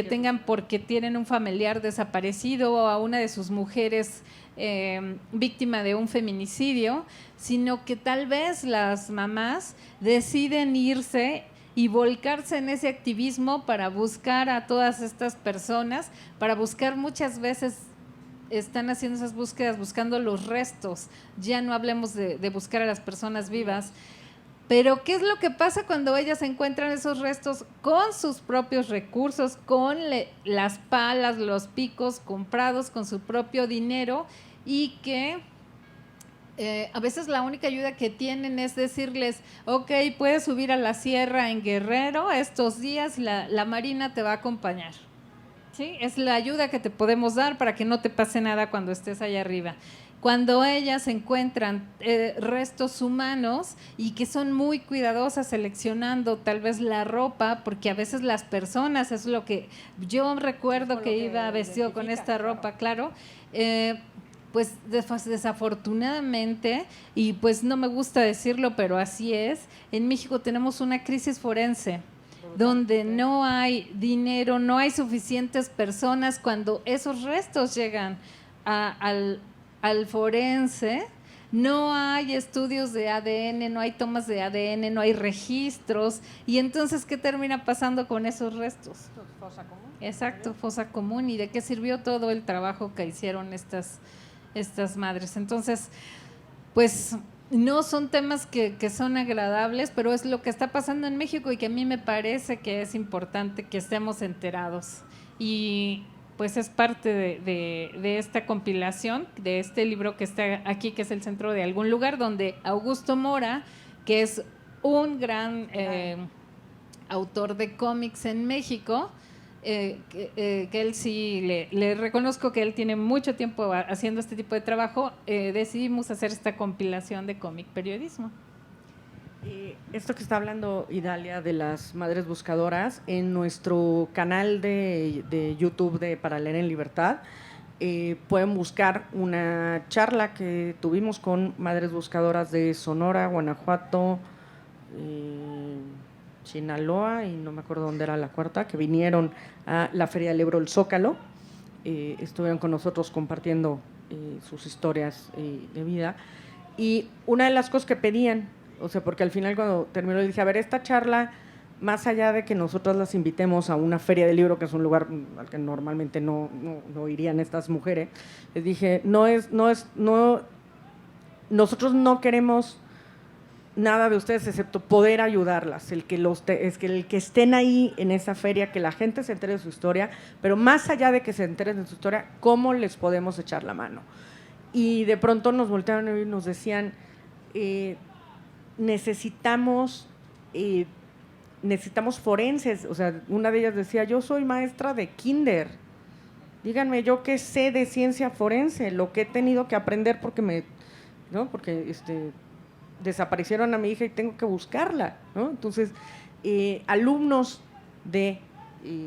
Speaker 2: tengan porque tienen un familiar desaparecido o a una de sus mujeres víctima de un feminicidio, sino que tal vez las mamás deciden irse y volcarse en ese activismo para buscar a todas estas personas, para buscar muchas veces, están haciendo esas búsquedas buscando los restos, ya no hablemos de buscar a las personas vivas, pero ¿qué es lo que pasa cuando ellas encuentran esos restos con sus propios recursos, con las palas, los picos comprados con su propio dinero y que a veces la única ayuda que tienen es decirles, ok, puedes subir a la sierra en Guerrero estos días, la Marina te va a acompañar. ¿Sí? Es la ayuda que te podemos dar para que no te pase nada cuando estés allá arriba. Cuando ellas encuentran restos humanos y que son muy cuidadosas seleccionando tal vez la ropa, porque a veces las personas, es lo que yo recuerdo que iba vestido con esta ropa, claro, pues desafortunadamente, y pues no me gusta decirlo, pero así es, en México tenemos una crisis forense, donde no hay dinero, no hay suficientes personas. Cuando esos restos llegan al forense, no hay estudios de ADN, no hay tomas de ADN, no hay registros, y entonces ¿qué termina pasando con esos restos?
Speaker 1: Fosa común.
Speaker 2: Exacto, fosa común. ¿Y de qué sirvió todo el trabajo que hicieron estas madres? Entonces, pues no son temas que son agradables, pero es lo que está pasando en México y que a mí me parece que es importante que estemos enterados. Y pues es parte de esta compilación, de este libro que está aquí, que es El Centro de Algún Lugar, donde Augusto Mora, que es un gran autor de cómics en México, que él sí, le reconozco que él tiene mucho tiempo haciendo este tipo de trabajo, decidimos hacer esta compilación de cómic periodismo.
Speaker 1: Esto que está hablando Idalia de las madres buscadoras, en nuestro canal de YouTube de Para Leer en Libertad, pueden buscar una charla que tuvimos con madres buscadoras de Sonora, Guanajuato, Sinaloa y no me acuerdo dónde era la cuarta, que vinieron a la Feria del Libro El Zócalo, estuvieron con nosotros compartiendo sus historias de vida, y una de las cosas que pedían, o sea, porque al final cuando terminó le dije, a ver, esta charla, más allá de que nosotros las invitemos a una feria del libro, que es un lugar al que normalmente no irían estas mujeres, les dije, nosotros no queremos nada de ustedes excepto poder ayudarlas, el que estén ahí en esa feria, que la gente se entere de su historia, pero más allá de que se enteren de su historia, ¿cómo les podemos echar la mano? Y de pronto nos voltearon y nos decían, necesitamos forenses. O sea, una de ellas decía, yo soy maestra de kinder, díganme yo qué sé de ciencia forense, lo que he tenido que aprender porque desaparecieron a mi hija y tengo que buscarla, ¿no? Entonces, alumnos de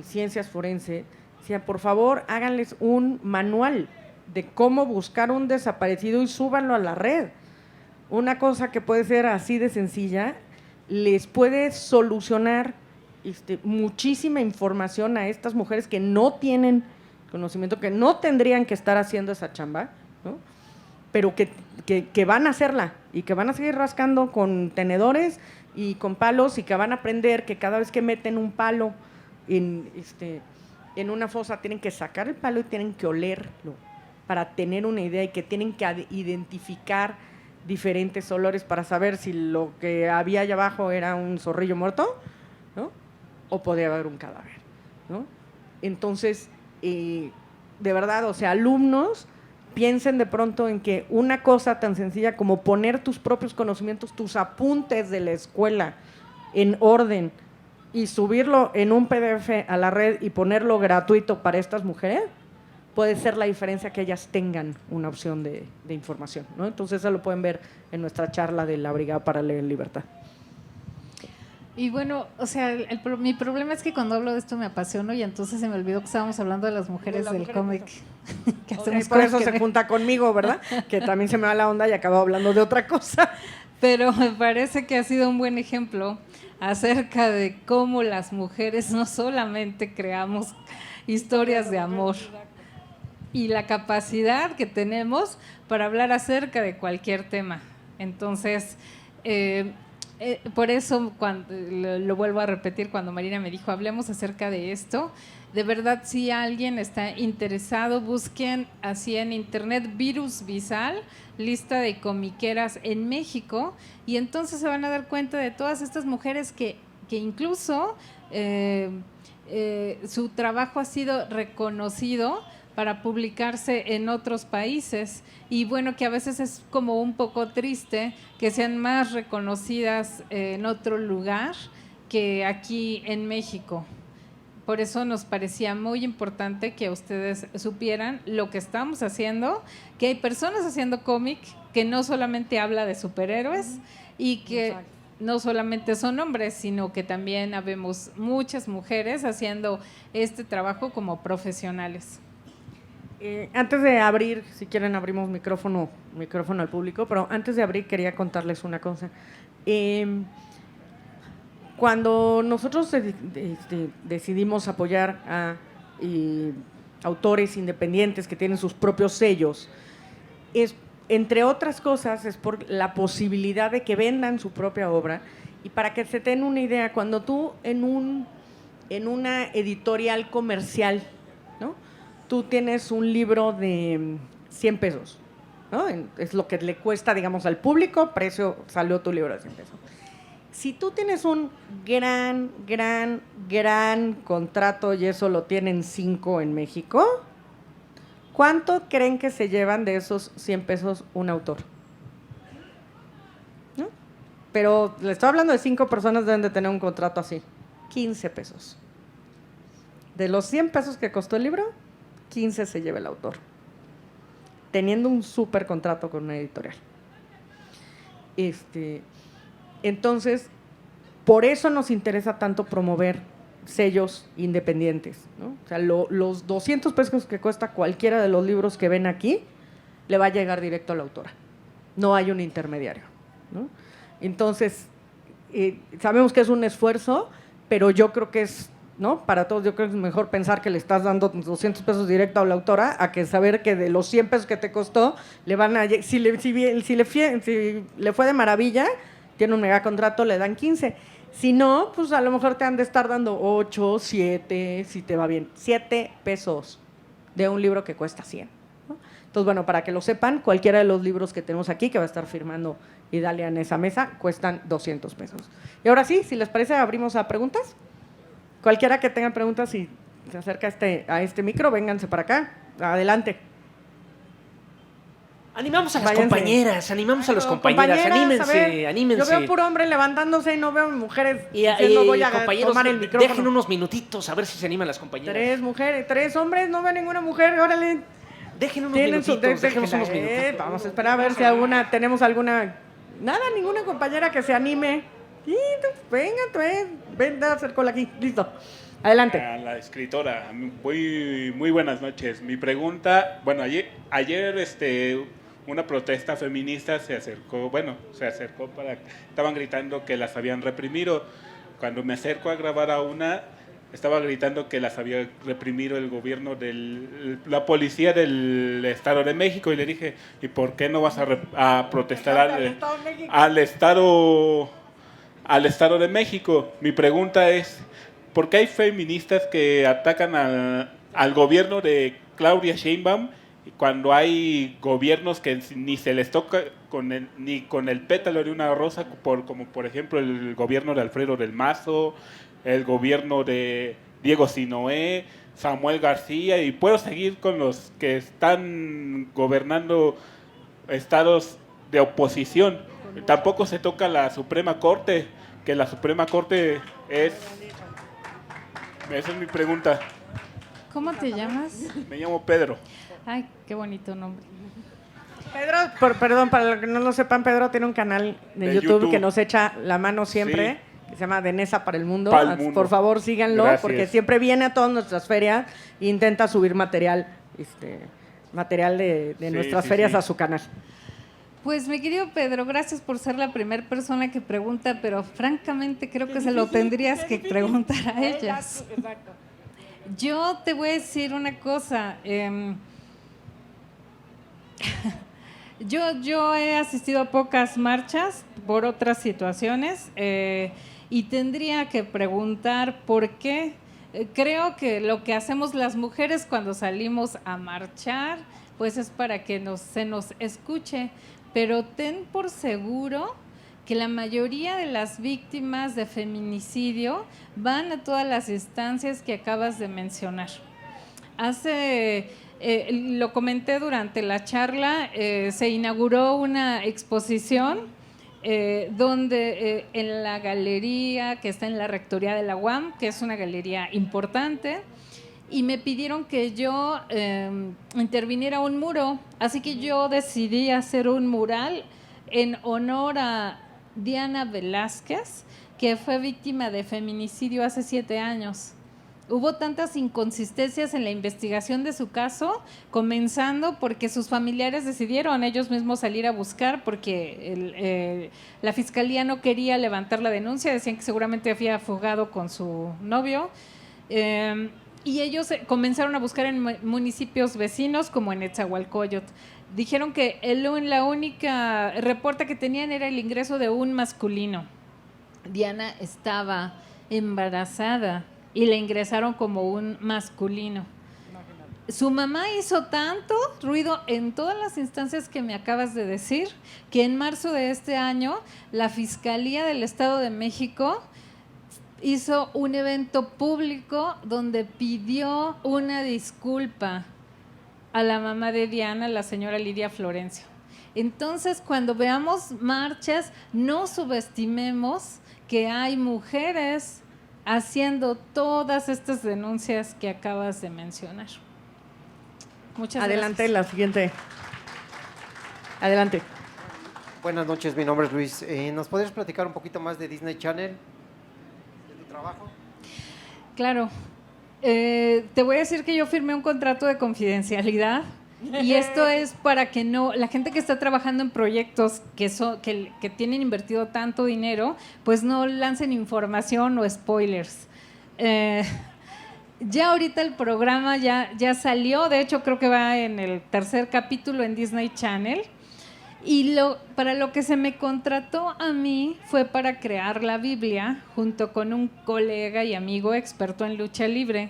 Speaker 1: ciencias forense decían, por favor, háganles un manual de cómo buscar un desaparecido y súbanlo a la red. Una cosa que puede ser así de sencilla les puede solucionar muchísima información a estas mujeres que no tienen conocimiento, que no tendrían que estar haciendo esa chamba, ¿no? Pero que van a hacerla y que van a seguir rascando con tenedores y con palos, y que van a aprender que cada vez que meten un palo en una fosa tienen que sacar el palo y tienen que olerlo para tener una idea, y que tienen que identificar diferentes olores para saber si lo que había allá abajo era un zorrillo muerto, ¿no? O podía haber un cadáver, ¿no? Entonces, de verdad, o sea, alumnos, piensen de pronto en que una cosa tan sencilla como poner tus propios conocimientos, tus apuntes de la escuela en orden y subirlo en un PDF a la red y ponerlo gratuito para estas mujeres, puede ser la diferencia que ellas tengan una opción de información, ¿no? Entonces eso lo pueden ver en nuestra charla de la Brigada para Leer en Libertad.
Speaker 2: Y bueno, o sea, mi problema es que cuando hablo de esto me apasiono y entonces se me olvidó que estábamos hablando de las mujeres del cómic. Que hacemos
Speaker 1: Por eso
Speaker 2: como que
Speaker 1: se junta conmigo, ¿verdad? Que también se me va la onda y acabo hablando de otra cosa.
Speaker 2: Pero me parece que ha sido un buen ejemplo acerca de cómo las mujeres no solamente creamos historias de amor y la capacidad que tenemos para hablar acerca de cualquier tema. Entonces, por eso lo vuelvo a repetir cuando Marina me dijo hablemos acerca de esto. De verdad, si alguien está interesado, busquen así en internet Virus Visal, lista de comiqueras en México, y entonces se van a dar cuenta de todas estas mujeres que incluso su trabajo ha sido reconocido para publicarse en otros países, y bueno, que a veces es como un poco triste que sean más reconocidas en otro lugar que aquí en México. Por eso nos parecía muy importante que ustedes supieran lo que estamos haciendo, que hay personas haciendo cómic que no solamente habla de superhéroes y que Exacto. No solamente son hombres, sino que también habemos muchas mujeres haciendo este trabajo como profesionales.
Speaker 1: Antes de abrir, si quieren abrimos micrófono al público, pero antes de abrir quería contarles una cosa. Cuando nosotros decidimos apoyar a autores independientes que tienen sus propios sellos, es, entre otras cosas, es por la posibilidad de que vendan su propia obra. Y para que se den una idea, cuando tú en una editorial comercial, ¿no?, tú tienes un libro de 100 pesos, ¿no?, es lo que le cuesta, digamos, al público, precio, salió tu libro de 100 pesos. Si tú tienes un gran contrato y eso lo tienen 5 en México, ¿cuánto creen que se llevan de esos 100 pesos un autor? ¿No? Pero le estoy hablando de 5 personas, deben de tener un contrato así. 15 pesos. De los 100 pesos que costó el libro, 15 se lleva el autor, teniendo un súper contrato con una editorial. Entonces, por eso nos interesa tanto promover sellos independientes, ¿no? O sea, los 200 pesos que cuesta cualquiera de los libros que ven aquí, le va a llegar directo a la autora. No hay un intermediario, ¿no? Entonces, sabemos que es un esfuerzo, pero yo creo que es, ¿no?, para todos, yo creo que es mejor pensar que le estás dando 200 pesos directo a la autora a que saber que de los 100 pesos que te costó, le van a, si le fue de maravilla, tiene un megacontrato, le dan 15. Si no, pues a lo mejor te han de estar dando 8, 7, si te va bien. 7 pesos de un libro que cuesta 100. ¿No? Entonces, bueno, para que lo sepan, cualquiera de los libros que tenemos aquí, que va a estar firmando Idalia en esa mesa, cuestan 200 pesos. Y ahora sí, si les parece, abrimos a preguntas. Cualquiera que tenga preguntas y se acerca a este micro, vénganse para acá. Adelante.
Speaker 3: Animamos a las compañeras, animamos a los compañeras, anímense, anímense.
Speaker 1: Yo veo puro hombre levantándose y no veo mujeres diciendo voy a tomar el micrófono.
Speaker 3: Dejen unos minutitos a ver si se animan las compañeras.
Speaker 1: 3 mujeres, 3 hombres, no veo ninguna mujer, órale.
Speaker 3: Dejen unos minutitos,
Speaker 1: Vamos a esperar a ver si tenemos alguna. Nada, ninguna compañera que se anime. Sí, ven, acércala aquí, listo. Adelante.
Speaker 4: A la escritora, muy buenas noches. Mi pregunta, bueno, ayer una protesta feminista se acercó estaban gritando que las habían reprimido. Cuando me acerco a grabar a una, estaba gritando que las había reprimido el gobierno la policía del Estado de México, y le dije, ¿y por qué no vas a protestar al Estado de México? Mi pregunta es, ¿por qué hay feministas que atacan al gobierno de Claudia Sheinbaum cuando hay gobiernos que ni se les toca ni con el pétalo de una rosa, como por ejemplo el gobierno de Alfredo del Mazo, el gobierno de Diego Sinoé, Samuel García, y puedo seguir con los que están gobernando estados de oposición? Tampoco se toca la Suprema Corte, que la Suprema Corte es... Esa es mi pregunta.
Speaker 2: ¿Cómo te llamas?
Speaker 4: Me llamo Pedro.
Speaker 2: Ay, qué bonito nombre.
Speaker 1: Pedro, perdón, para los que no lo sepan, Pedro tiene un canal de YouTube que nos echa la mano siempre. Sí. que se llama De Nesa para el Mundo.
Speaker 4: Pa'l mundo.
Speaker 1: Por favor, síganlo,
Speaker 4: Gracias.
Speaker 1: porque siempre viene a todas nuestras ferias e intenta subir material de
Speaker 4: Sí,
Speaker 1: nuestras
Speaker 4: sí,
Speaker 1: ferias
Speaker 4: sí.
Speaker 1: a su canal.
Speaker 2: Pues mi querido Pedro, gracias por ser la primera persona que pregunta, pero francamente creo que se lo tendrías que preguntar a ellas.
Speaker 1: Exacto.
Speaker 2: Yo te voy a decir una cosa. Yo he asistido a pocas marchas por otras situaciones y tendría que preguntar por qué. Creo que lo que hacemos las mujeres cuando salimos a marchar, pues es para que se nos escuche, pero ten por seguro que la mayoría de las víctimas de feminicidio van a todas las instancias que acabas de mencionar. Lo comenté durante la charla, se inauguró una exposición donde en la galería que está en la rectoría de la UAM, que es una galería importante, y me pidieron que yo interviniera un muro, así que yo decidí hacer un mural en honor a Diana Velázquez, que fue víctima de feminicidio hace 7 años. Hubo tantas inconsistencias en la investigación de su caso, comenzando porque sus familiares decidieron ellos mismos salir a buscar porque la fiscalía no quería levantar la denuncia, decían que seguramente había fugado con su novio. Y ellos comenzaron a buscar en municipios vecinos como en Netzahualcóyotl. Dijeron que la única reporte que tenían era el ingreso de un masculino. Diana estaba embarazada y le ingresaron como un masculino. Su mamá hizo tanto ruido en todas las instancias que me acabas de decir, que en marzo de este año la Fiscalía del Estado de México hizo un evento público donde pidió una disculpa a la mamá de Diana, la señora Lidia Florencio. Entonces, cuando veamos marchas, no subestimemos que hay mujeres haciendo todas estas denuncias que acabas de mencionar. Muchas
Speaker 1: Adelante,
Speaker 2: gracias.
Speaker 1: la siguiente. Adelante.
Speaker 5: Buenas noches, mi nombre es Luis. ¿Nos podrías platicar un poquito más de Disney Channel, de tu trabajo?
Speaker 2: Claro. Te voy a decir que yo firmé un contrato de confidencialidad y esto es para que la gente que está trabajando en proyectos que tienen invertido tanto dinero, pues no lancen información o spoilers. Ya ahorita el programa ya salió, de hecho creo que va en el 3er capítulo en Disney Channel. Y para lo que se me contrató a mí fue para crear la Biblia junto con un colega y amigo experto en lucha libre.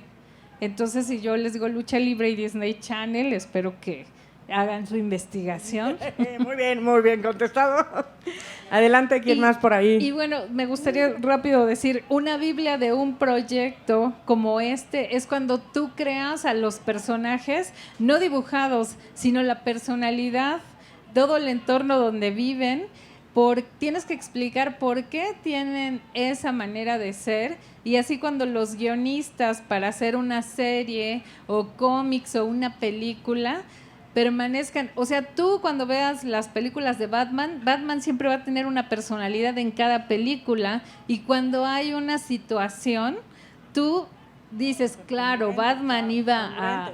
Speaker 2: Entonces, si yo les digo lucha libre y Disney Channel, espero que hagan su investigación.
Speaker 1: Muy bien contestado. Adelante, ¿quién más por ahí?
Speaker 2: Y bueno, me gustaría rápido decir, una Biblia de un proyecto como este es cuando tú creas a los personajes, no dibujados, sino la personalidad, todo el entorno donde viven, tienes que explicar por qué tienen esa manera de ser, y así cuando los guionistas para hacer una serie o cómics o una película permanezcan, o sea, tú cuando veas las películas de Batman siempre va a tener una personalidad en cada película, y cuando hay una situación, tú dices, claro, Batman iba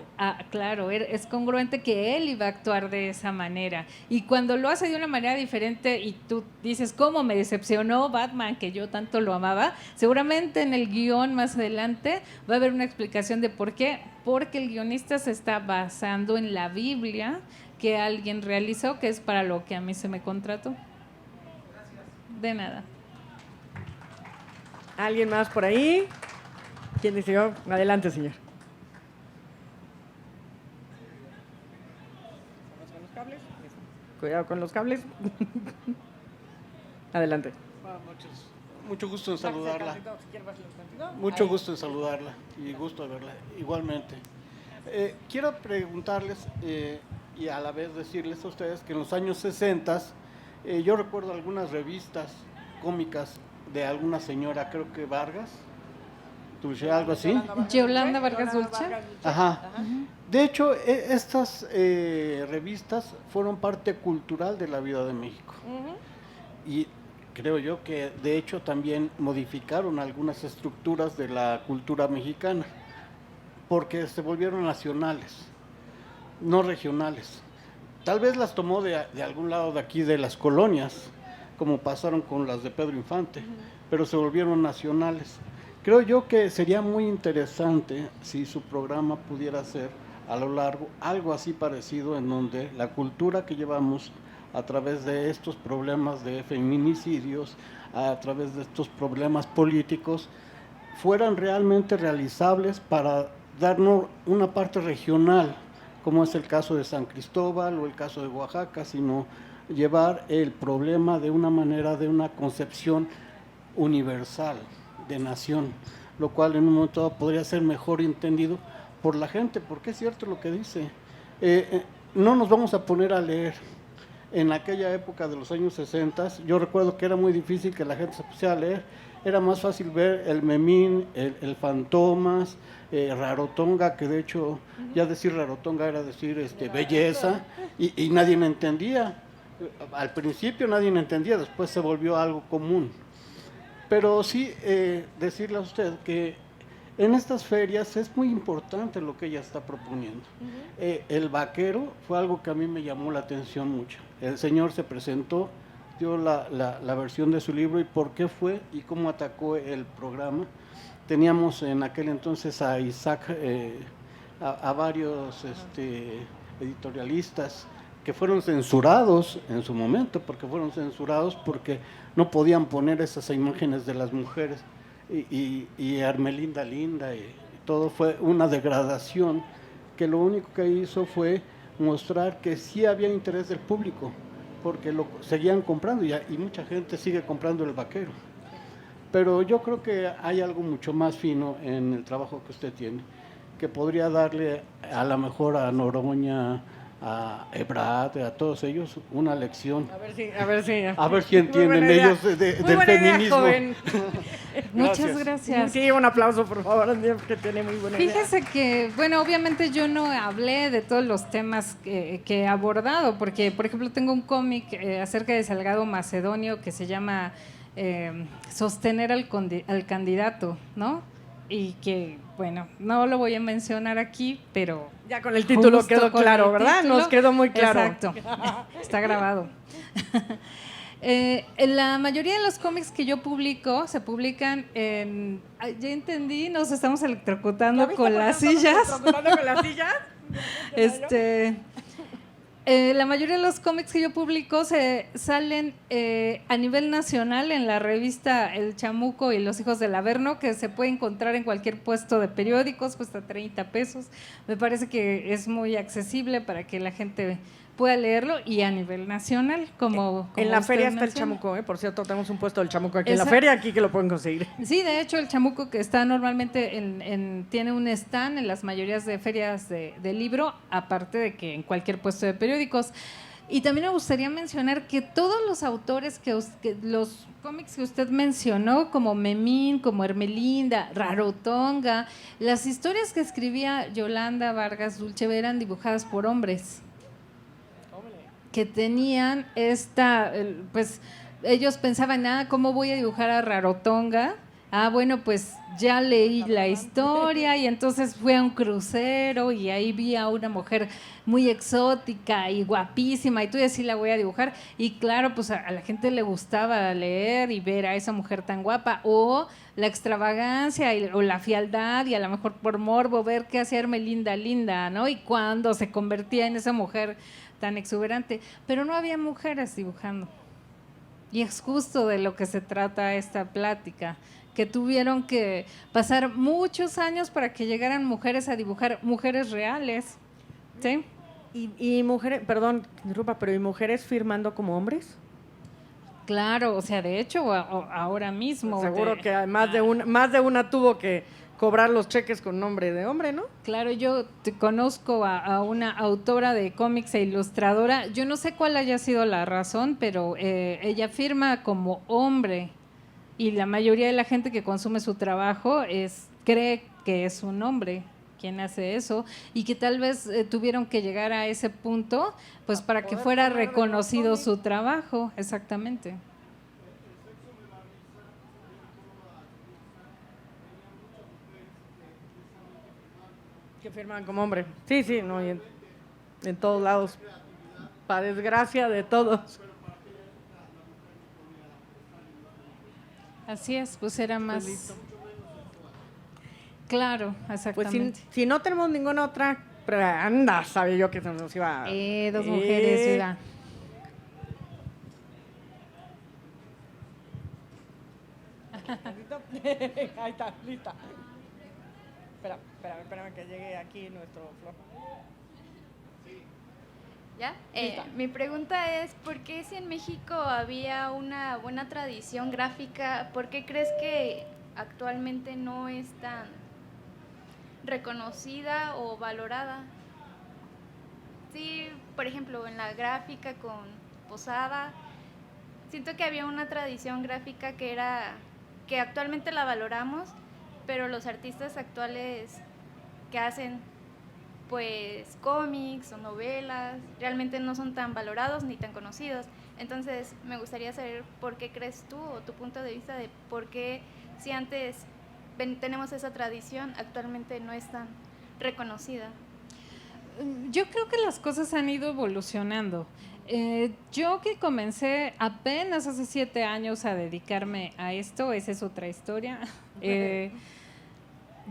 Speaker 2: claro, es congruente que él iba a actuar de esa manera. Y cuando lo hace de una manera diferente y tú dices, ¿cómo me decepcionó Batman, que yo tanto lo amaba? Seguramente en el guión más adelante va a haber una explicación de por qué. Porque el guionista se está basando en la Biblia que alguien realizó, que es para lo que a mí se me contrató. De nada.
Speaker 1: ¿Alguien más por ahí? ¿Quién dice yo? Adelante, señor. Cuidado con los cables. Adelante.
Speaker 6: Buenas noches. Mucho gusto en saludarla. Mucho gusto en saludarla y gusto de verla. Igualmente. Quiero preguntarles y a la vez decirles a ustedes que en los años 60 yo recuerdo algunas revistas cómicas de alguna señora, creo que Vargas, Dulce, algo así.
Speaker 2: Yolanda Vargas Dulce.
Speaker 6: Ajá. De hecho, estas revistas fueron parte cultural de la vida de México. Y creo yo que de hecho también modificaron algunas estructuras de la cultura mexicana, porque se volvieron nacionales, no regionales. Tal vez las tomó de algún lado de aquí de las colonias, como pasaron con las de Pedro Infante, pero se volvieron nacionales. Creo yo que sería muy interesante si su programa pudiera ser a lo largo algo así parecido, en donde la cultura que llevamos a través de estos problemas de feminicidios, a través de estos problemas políticos, fueran realmente realizables para darnos una parte regional, como es el caso de San Cristóbal o el caso de Oaxaca, sino llevar el problema de una manera, de una concepción universal, de nación, lo cual en un momento dado podría ser mejor entendido por la gente, porque es cierto lo que dice. No nos vamos a poner a leer. En aquella época de los años 60, yo recuerdo que era muy difícil que la gente se pusiera a leer. Era más fácil ver el Memín, el Fantomas, Rarotonga, que de hecho ya decir Rarotonga era decir belleza, y nadie me entendía. Al principio nadie me entendía, después se volvió algo común. Pero sí decirle a usted que en estas ferias es muy importante lo que ella está proponiendo. El vaquero fue algo que a mí me llamó la atención mucho. El señor se presentó, dio la versión de su libro y por qué fue y cómo atacó el programa. Teníamos en aquel entonces a Isaac, a varios editorialistas que fueron censurados en su momento, porque no podían poner esas imágenes de las mujeres, y Hermelinda Linda, y todo fue una degradación, que lo único que hizo fue mostrar que sí había interés del público, porque lo seguían comprando, y mucha gente sigue comprando el vaquero. Pero yo creo que hay algo mucho más fino en el trabajo que usted tiene, que podría darle a lo mejor a Noroña, a Ebrard, a todos ellos, una lección.
Speaker 1: A ver si
Speaker 6: entienden ellos del feminismo.
Speaker 1: Joven.
Speaker 2: Muchas gracias.
Speaker 1: Sí, un aplauso, por favor, Andrea, porque tiene muy buena idea.
Speaker 2: Fíjese que, bueno, obviamente yo no hablé de todos los temas que he abordado, porque, por ejemplo, tengo un cómic acerca de Salgado Macedonio que se llama Sostener al candidato, ¿no? Y que, bueno, no lo voy a mencionar aquí, pero...
Speaker 1: Ya con el título quedó claro, ¿verdad?
Speaker 2: Título,
Speaker 1: nos quedó muy claro.
Speaker 2: Exacto, está grabado. La mayoría de los cómics que yo publico se publican en... Ya entendí, nos estamos electrocutando con las sillas.
Speaker 1: ¿Electrocutando con las sillas?
Speaker 2: La mayoría de los cómics que yo publico se salen a nivel nacional en la revista El Chamuco y Los Hijos del Averno, que se puede encontrar en cualquier puesto de periódicos, cuesta 30 pesos. Me parece que es muy accesible para que la gente pueda leerlo, y a nivel nacional, como
Speaker 1: en la feria está el Chamuco, por cierto, tenemos un puesto del Chamuco aquí en la feria, aquí que lo pueden conseguir.
Speaker 2: Sí, de hecho el Chamuco, que está normalmente tiene un stand en las mayorías de ferias de libro, aparte de que en cualquier puesto de periódicos. Y también me gustaría mencionar que todos los autores que los cómics que usted mencionó, como Memín, como Hermelinda, Rarotonga, las historias que escribía Yolanda Vargas Dulce eran dibujadas por hombres que tenían pues ellos pensaban, ¿cómo voy a dibujar a Rarotonga? Bueno, pues ya leí la historia, y entonces fui a un crucero y ahí vi a una mujer muy exótica y guapísima, y tú así la voy a dibujar. Y claro, pues a la gente le gustaba leer y ver a esa mujer tan guapa, o la extravagancia o la fealdad, y a lo mejor por morbo ver qué hacía Hermelinda Linda, ¿no? Y cuando se convertía en esa mujer tan exuberante, pero no había mujeres dibujando. Y es justo de lo que se trata esta plática, que tuvieron que pasar muchos años para que llegaran mujeres a dibujar, mujeres reales, ¿sí?
Speaker 1: Y mujeres, perdón, interrumpa, pero ¿y mujeres firmando como hombres?
Speaker 2: Claro, o sea, de hecho, ahora mismo.
Speaker 1: Seguro que más de una tuvo que cobrar los cheques con nombre de hombre, ¿no?
Speaker 2: Claro, yo conozco a una autora de cómics e ilustradora. Yo no sé cuál haya sido la razón, pero ella firma como hombre, y la mayoría de la gente que consume su trabajo cree que es un hombre quien hace eso, y que tal vez tuvieron que llegar a ese punto pues para que fuera reconocido su trabajo. Exactamente.
Speaker 1: Que firman como hombre. Sí, sí, no, y en todos lados. Para desgracia de todos.
Speaker 2: Así es, pues era más... Claro,
Speaker 1: Pues
Speaker 2: exactamente.
Speaker 1: si no tenemos ninguna otra, pero anda, sabía yo que se nos iba.
Speaker 2: Dos mujeres, mira.
Speaker 1: Ahí está, lista. Espérame que llegue aquí nuestro Flor.
Speaker 7: ¿Ya?
Speaker 1: Lista.
Speaker 7: Mi pregunta es, ¿por qué si en México había una buena tradición gráfica, por qué crees que actualmente no es tan reconocida o valorada? Sí, por ejemplo, en la gráfica con Posada, siento que había una tradición gráfica que actualmente la valoramos, pero los artistas actuales que hacen pues cómics o novelas realmente no son tan valorados ni tan conocidos. Entonces me gustaría saber por qué crees tú o tu punto de vista de por qué si antes tenemos esa tradición actualmente no es tan reconocida.
Speaker 2: Yo creo que las cosas han ido evolucionando. Yo que comencé apenas hace 7 años a dedicarme a esto, esa es otra historia.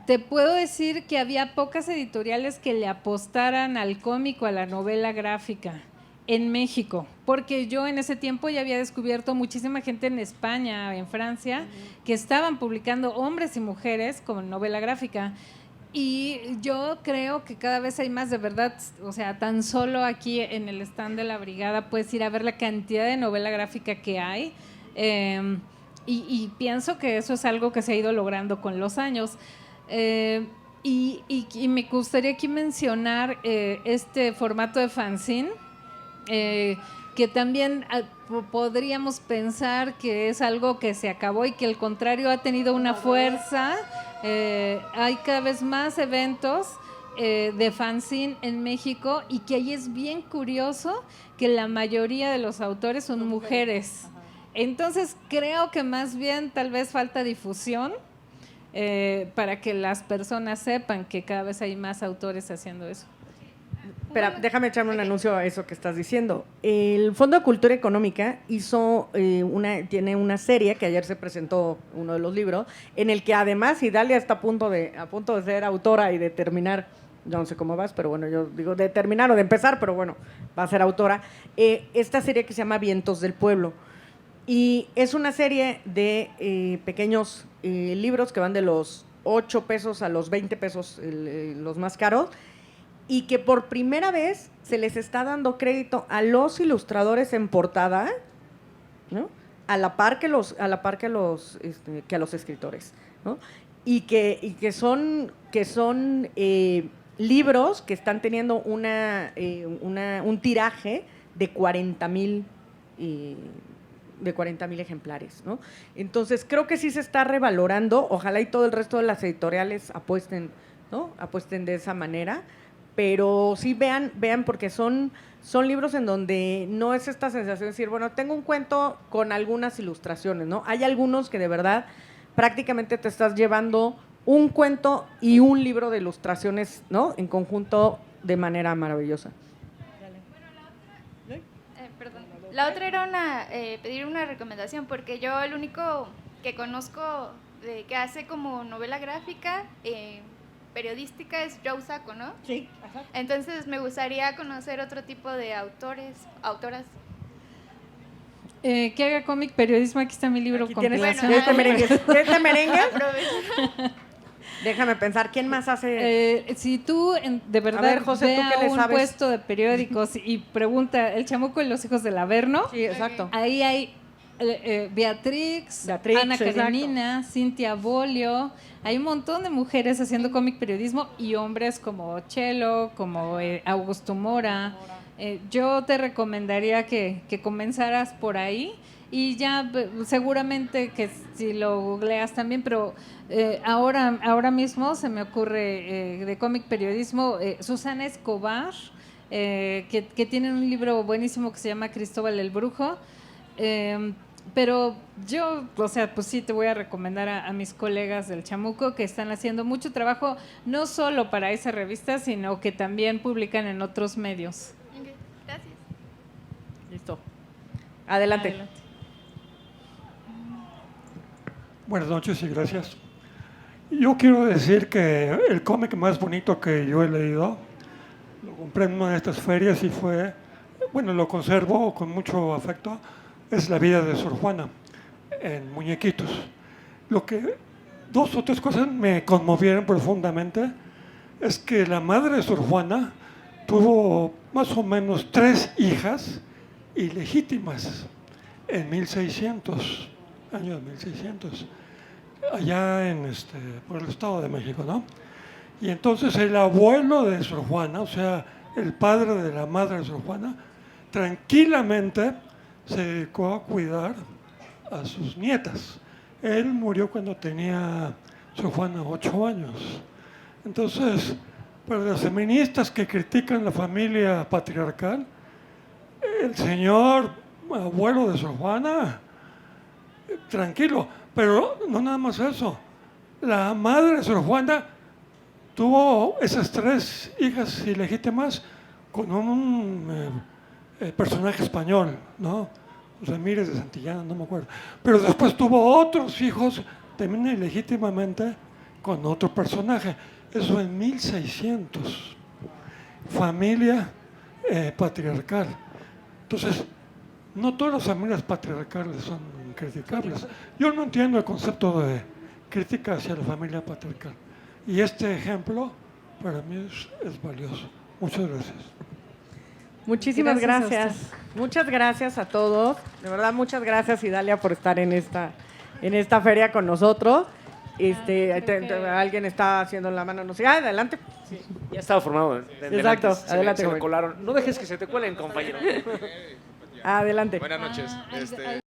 Speaker 2: Te puedo decir que había pocas editoriales que le apostaran al cómic o a la novela gráfica en México, porque yo en ese tiempo ya había descubierto muchísima gente en España, en Francia, que estaban publicando hombres y mujeres con novela gráfica. Y yo creo que cada vez hay más, de verdad, o sea, tan solo aquí en el stand de la brigada puedes ir a ver la cantidad de novela gráfica que hay, y pienso que eso es algo que se ha ido logrando con los años. Y me gustaría aquí mencionar este formato de fanzine, que también podríamos pensar que es algo que se acabó y que al contrario ha tenido una fuerza. Hay cada vez más eventos de fanzine en México, y que ahí es bien curioso que la mayoría de los autores son mujeres. Entonces creo que más bien tal vez falta difusión para que las personas sepan que cada vez hay más autores haciendo eso.
Speaker 1: Espera, déjame echarme un anuncio a eso que estás diciendo. El Fondo de Cultura Económica tiene una serie que ayer se presentó, uno de los libros, en el que además Idalia está a punto de ser autora y de terminar, yo no sé cómo vas, pero bueno, yo digo de terminar o de empezar, pero bueno, va a ser autora. Esta serie que se llama Vientos del Pueblo. Y es una serie de pequeños libros que van de los 8 pesos a los 20 pesos, los más caros, y que por primera vez se les está dando crédito a los ilustradores en portada, ¿no? A la par que a los escritores, ¿no? Y que son libros que están teniendo un tiraje de 40,000 ejemplares, ¿no? Entonces creo que sí se está revalorando. Ojalá y todo el resto de las editoriales apuesten, ¿no? Apuesten de esa manera. Pero sí vean porque son libros en donde no es esta sensación de decir, bueno, tengo un cuento con algunas ilustraciones, ¿no? Hay algunos que de verdad prácticamente te estás llevando un cuento y un libro de ilustraciones, ¿no? En conjunto de manera maravillosa.
Speaker 7: Perdón. La otra era pedir una recomendación, porque yo el único que conozco que hace como novela gráfica periodística es Joe Sacco, ¿no?
Speaker 1: Sí, ajá.
Speaker 7: Entonces me gustaría conocer otro tipo de autoras.
Speaker 2: Que haga cómic periodismo, aquí está mi libro.
Speaker 1: Aquí tienes
Speaker 2: compilación.
Speaker 1: este merengue. ¿Este merengue?
Speaker 7: Aprovecho.
Speaker 1: Déjame pensar, ¿quién más hace?
Speaker 2: Si tú de verdad
Speaker 1: ver, José, ¿tú
Speaker 2: ve
Speaker 1: qué
Speaker 2: a
Speaker 1: le
Speaker 2: un
Speaker 1: sabes?
Speaker 2: puesto de periódicos y pregunta El chamuco y los hijos del Averno,
Speaker 1: Sí, exacto.
Speaker 2: ahí hay Beatrix, Ana
Speaker 1: exacto.
Speaker 2: Karenina, Cintia Bolio, hay un montón de mujeres haciendo cómic periodismo, y hombres como Chelo, como Augusto Mora. Yo te recomendaría que comenzaras por ahí, y ya seguramente que si lo googleas también, pero ahora mismo se me ocurre de cómic periodismo Susana Escobar, que tiene un libro buenísimo que se llama Cristóbal el Brujo. pero yo, o sea, pues sí te voy a recomendar a mis colegas del Chamuco que están haciendo mucho trabajo, no solo para esa revista, sino que también publican en otros medios.
Speaker 7: Ok, gracias.
Speaker 1: Listo. Adelante.
Speaker 8: Buenas noches y gracias. Yo quiero decir que el cómic más bonito que yo he leído, lo compré en una de estas ferias y fue, bueno, lo conservo con mucho afecto, es La vida de Sor Juana, en muñequitos. Dos o tres cosas me conmovieron profundamente, es que la madre de Sor Juana tuvo más o menos 3 hijas ilegítimas en 1600, año 1600, allá por el Estado de México, ¿no? Y entonces el abuelo de Sor Juana, o sea, el padre de la madre de Sor Juana, tranquilamente se dedicó a cuidar a sus nietas. Él murió cuando tenía Sor Juana 8 años. Entonces, para las feministas que critican la familia patriarcal, el señor abuelo de Sor Juana, tranquilo, pero no nada más eso. La madre de Sor Juana tuvo esas 3 hijas ilegítimas con un personaje español, ¿no? Ramírez de Santillana, no me acuerdo. Pero después tuvo otros hijos también ilegítimamente con otro personaje. Eso en 1600. Familia patriarcal. Entonces, no todas las familias patriarcales son criticables. Yo no entiendo el concepto de crítica hacia la familia patriarcal. Y este ejemplo para mí es valioso. Muchas gracias.
Speaker 1: Muchísimas
Speaker 2: Gracias a
Speaker 1: gracias. Muchas gracias a todos. De verdad, muchas gracias, Idalia, por estar en esta feria con nosotros. Alguien está haciendo la mano, no sé. Adelante.
Speaker 3: Ya estaba formado.
Speaker 1: Exacto, adelante,
Speaker 3: Se me
Speaker 1: joven.
Speaker 3: colaron. No dejes que se te cuelen, compañero.
Speaker 1: Adelante.
Speaker 9: Buenas noches.